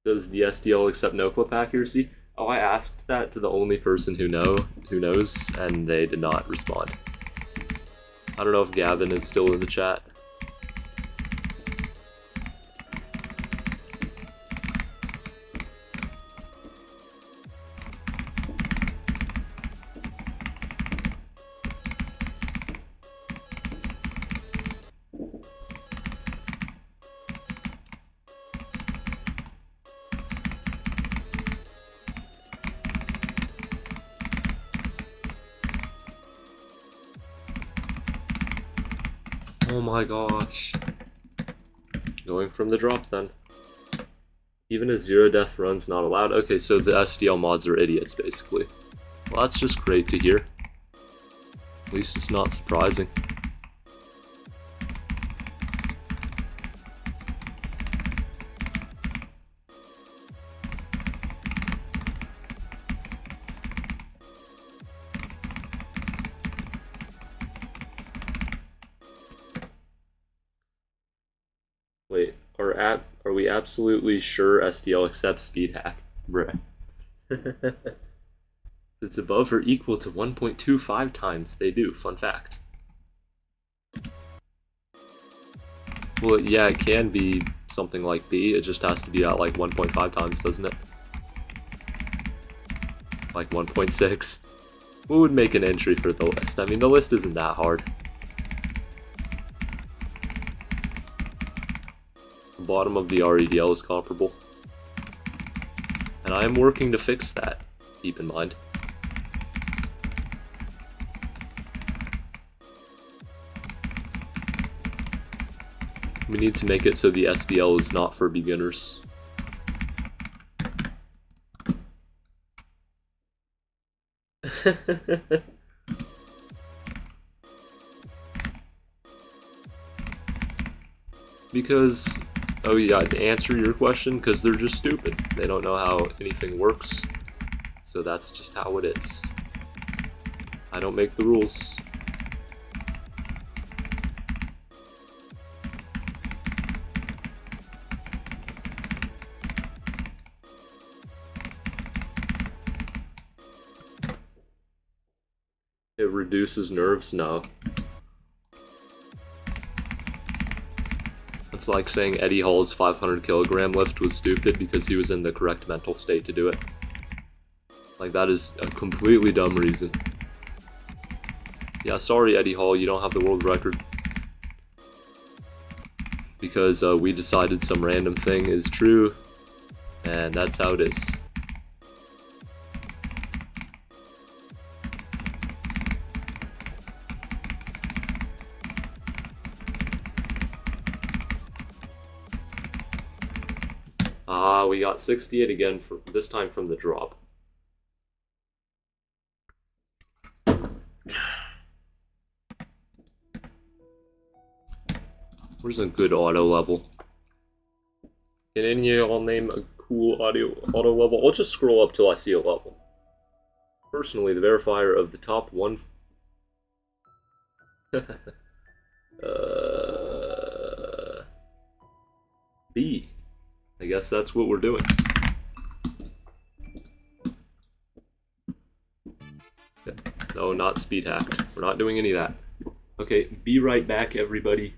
Does the SDL accept no-clip accuracy? Oh, I asked that to the only person who knows, and they did not respond. I don't know if Gavin is still in the chat. Oh my gosh. Going from the drop then. Even a 0 death run's not allowed. Okay, so the SDL mods are idiots, basically. Well, that's just great to hear. At least it's not surprising. Wait, are we absolutely sure SDL accepts speed hack? Bruh. It's above or equal to 1.25 times. They do, fun fact. Well, yeah, it can be something like B, it just has to be at like 1.5 times, doesn't it? Like 1.6. What would make an entry for the list? I mean, the list isn't that hard. The bottom of the REDL is comparable. And I am working to fix that, keep in mind. We need to make it so the SDL is not for beginners. Because, oh yeah, to answer your question, because they're just stupid. They don't know how anything works. So that's just how it is. I don't make the rules. It reduces nerves? No. It's like saying Eddie Hall's 500 kilogram lift was stupid because he was in the correct mental state to do it. Like, that is a completely dumb reason. Yeah, sorry Eddie Hall, you don't have the world record. Because we decided some random thing is true, and that's how it is. Ah, we got 68 again, for this time from the drop. Where's a good auto level? Can any of y'all name a cool auto level? I'll just scroll up till I see a level. Personally, the verifier of the top one... B. I guess that's what we're doing. Okay. No, not speed hacked. We're not doing any of that. Okay, be right back, everybody.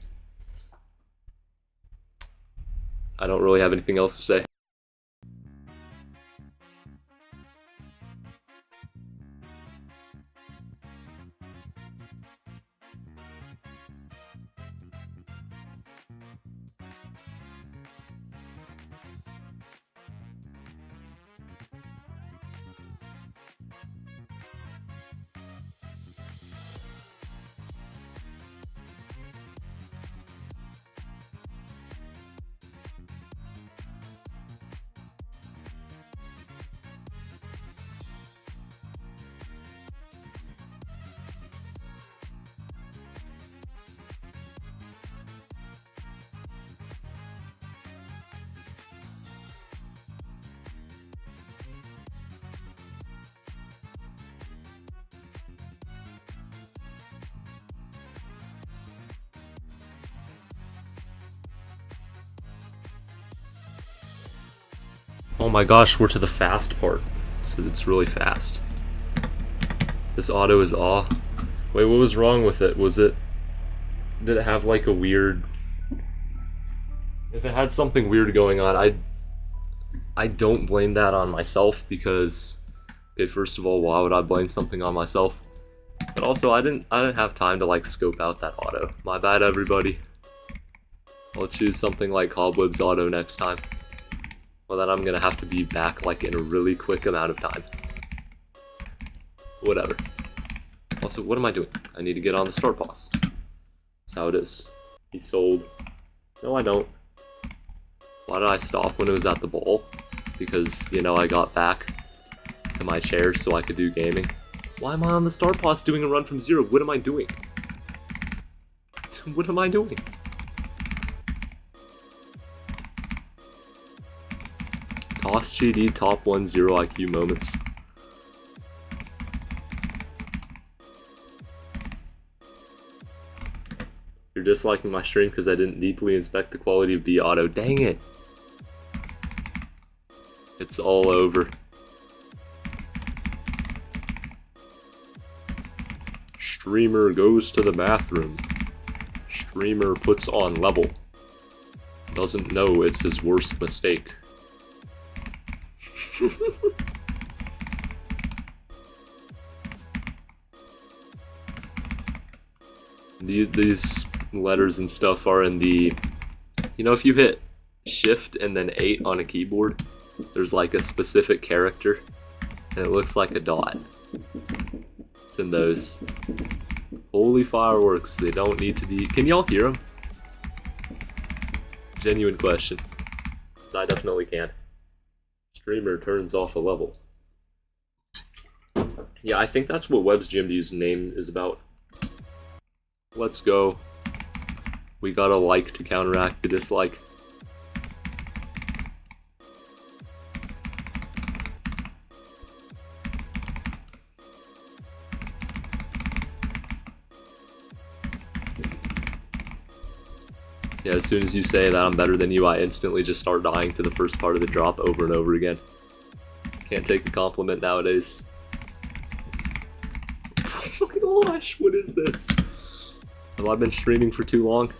I don't really have anything else to say. Oh my gosh, we're to the fast part. So it's really fast. This auto is awe. Wait, what was wrong with it? Did it have like a weird... If it had something weird going on, I don't blame that on myself because... Okay, first of all, why would I blame something on myself? But also, I didn't have time to like scope out that auto. My bad, everybody. I'll choose something like Cobwebs auto next time. Well, then I'm gonna have to be back like in a really quick amount of time. Whatever. Also, what am I doing? I need to get on the start boss. That's how it is. He sold. No, I don't. Why did I stop when it was at the ball? Because, you know, I got back to my chair so I could do gaming. Why am I on the start pause doing a run from 0? What am I doing? What am I doing? Toss GD top 1 0 IQ moments. You're disliking my stream because I didn't deeply inspect the quality of B auto. Dang it! It's all over. Streamer goes to the bathroom. Streamer puts on level. Doesn't know it's his worst mistake. These letters and stuff are in the... You know, if you hit Shift and then 8 on a keyboard, there's like a specific character, and it looks like a dot. It's in those. Holy fireworks, they don't need to be... Can y'all hear them? Genuine question. Because I definitely can. Streamer turns off a level. Yeah, I think that's what Web's GMD's name is about. Let's go. We got a like to counteract the dislike. Yeah, as soon as you say that I'm better than you, I instantly just start dying to the first part of the drop over and over again. Can't take the compliment nowadays. Oh my gosh, what is this? Have I been streaming for too long?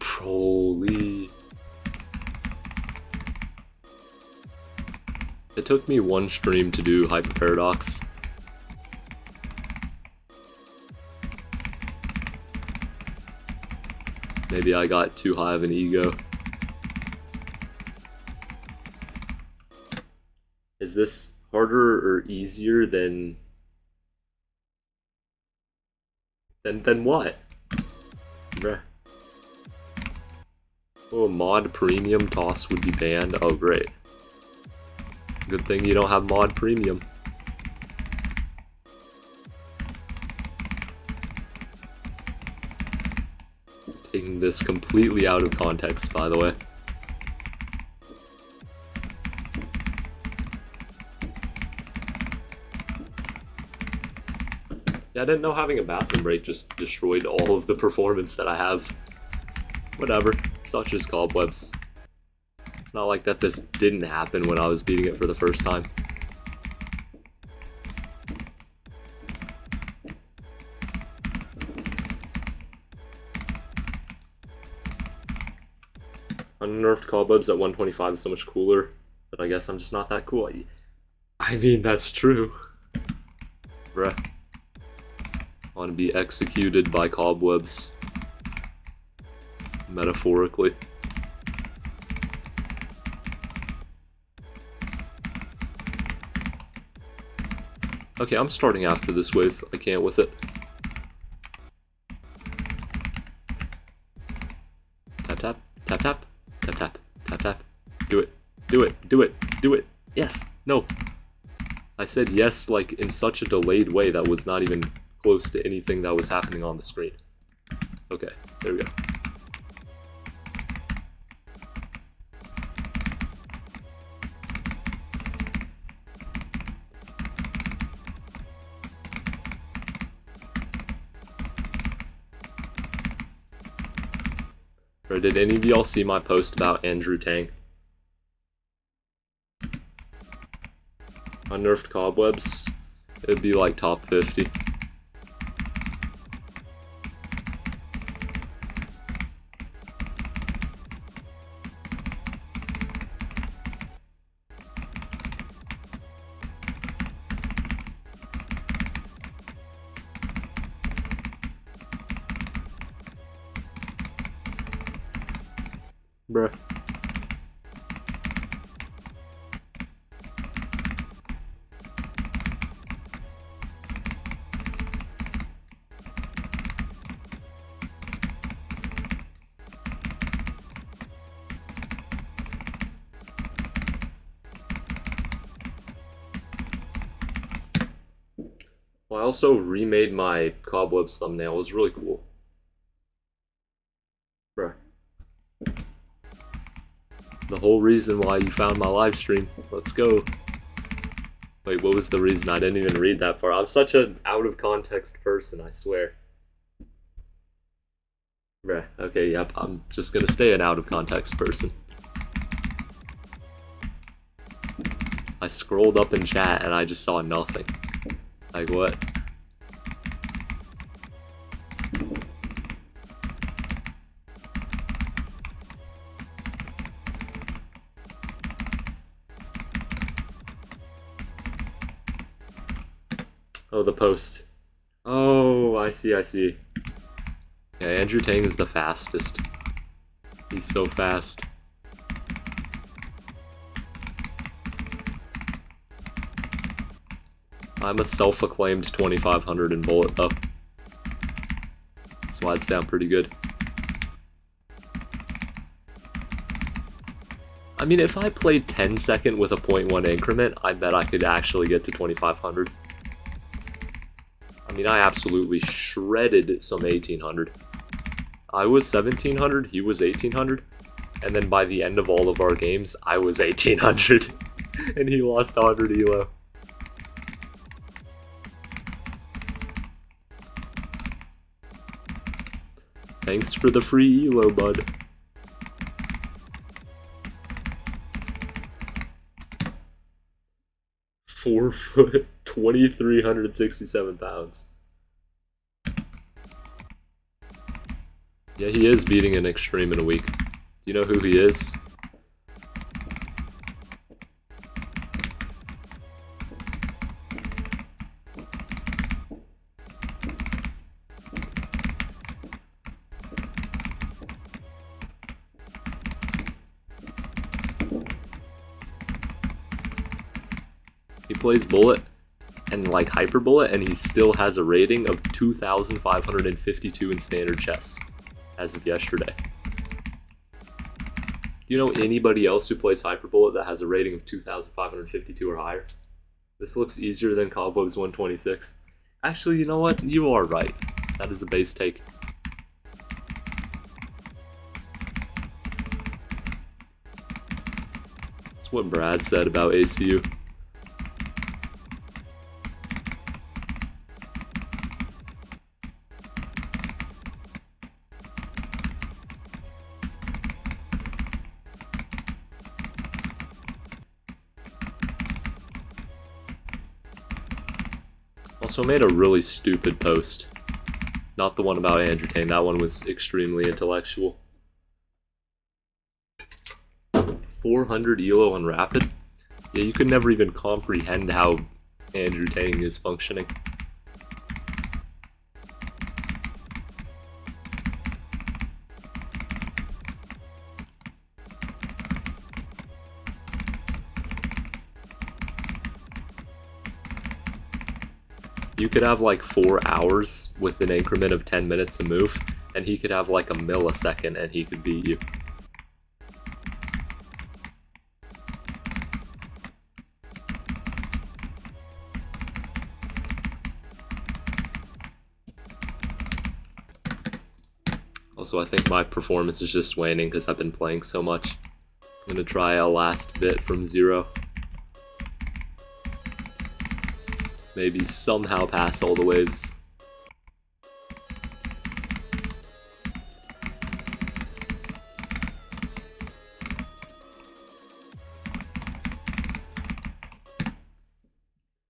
Holy. It took me one stream to do Hyper Paradox. Maybe I got too high of an ego. Is this harder or easier than what? Bruh. Oh, mod premium toss would be banned. Oh, great. Good thing you don't have mod premium. Taking this completely out of context, by the way. Yeah, I didn't know having a bathroom break just destroyed all of the performance that I have. Whatever, such as Cobwebs. It's not like that this didn't happen when I was beating it for the first time. Unnerfed Cobwebs at 125 is so much cooler, but I guess I'm just not that cool. I mean, that's true. Bruh. I want to be executed by Cobwebs. Metaphorically. Okay, I'm starting after this wave. I can't with it. Tap tap, tap tap, tap tap, tap tap. Do it, do it, do it, do it. Yes, no. I said yes like in such a delayed way that was not even close to anything that was happening on the screen. Okay, there we go. Or did any of y'all see my post about Andrew Tang? Unnerfed Cobwebs, it'd be like top 50. Bruh. I also remade my Cobwebs thumbnail. It was really cool. Bruh. The whole reason why you found my live stream. Let's go. Wait, what was the reason? I didn't even read that part. I'm such an out-of-context person, I swear. Bruh, okay, yep, I'm just gonna stay an out-of-context person. I scrolled up in chat and I just saw nothing. Like, what? Oh, the post. Oh, I see, I see. Yeah, Andrew Tang is the fastest. He's so fast. I'm a self-acclaimed 2500 in bullet, though. So I'd say I'm pretty good. I mean, if I played 10-second with a 0.1 increment, I bet I could actually get to 2500. I mean, I absolutely shredded some 1800. I was 1700, he was 1800, and then by the end of all of our games, I was 1800, and he lost 100 elo. Thanks for the free elo, bud. Four foot, 2,367 pounds. Yeah, he is beating an extreme in a week. Do you know who he is? He plays Bullet and like Hyper Bullet, and he still has a rating of 2,552 in standard chess as of yesterday. Do you know anybody else who plays Hyper Bullet that has a rating of 2,552 or higher? This looks easier than Cobwebs 126. Actually, you know what? You are right. That is a base take. That's what Brad said about ACU. Also made a really stupid post. Not the one about Andrew Tate, that one was extremely intellectual. 400 elo on rapid? Yeah, you could never even comprehend how Andrew Tate is functioning. You could have like 4 hours with an increment of 10 minutes to move, and he could have like a millisecond and he could beat you. Also, I think my performance is just waning because I've been playing so much. I'm gonna try a last bit from 0. Maybe somehow pass all the waves.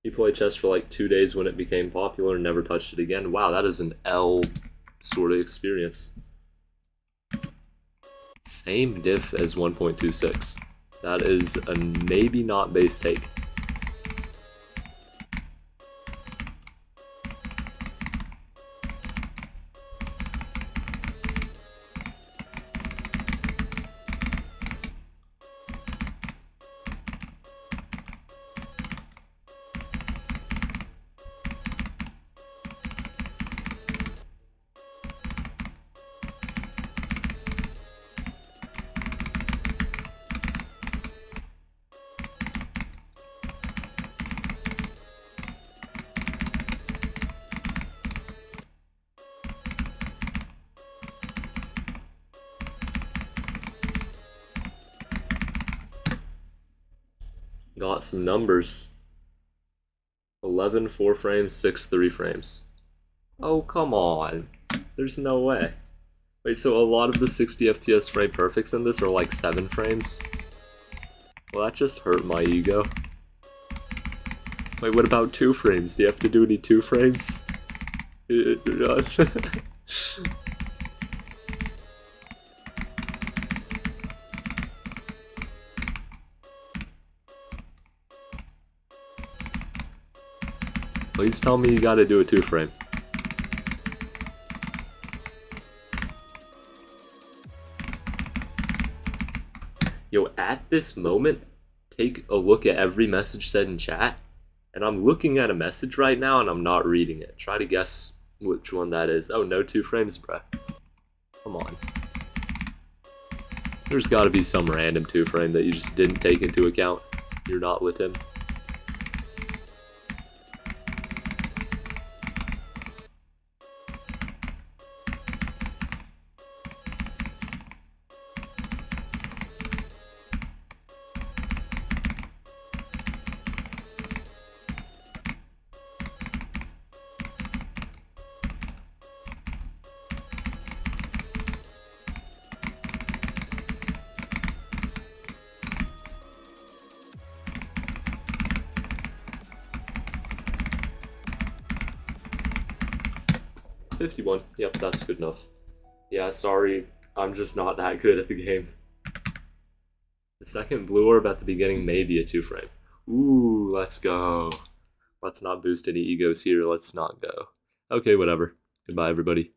He played chess for like 2 days when it became popular and never touched it again. Wow, that is an L sort of experience. Same diff as 1.26. That is a maybe not base take. Got some numbers. 11 4 frames, 6 3 frames. Oh, come on. There's no way. Wait, so a lot of the 60 FPS frame perfects in this are like 7 frames? Well, that just hurt my ego. Wait, what about 2 frames? Do you have to do any 2 frames? Please tell me you gotta do a 2 frame. Yo, at this moment, take a look at every message said in chat, and I'm looking at a message right now and I'm not reading it. Try to guess which one that is. Oh, no 2 frames, bruh. Come on. There's gotta be some random 2 frame that you just didn't take into account. You're not with him. $51. Yep, that's good enough. Yeah, sorry, I'm just not that good at the game. The second blue orb at the beginning may be a 2 frame. Ooh, let's go. Let's not boost any egos here, let's not go. Okay, whatever. Goodbye, everybody.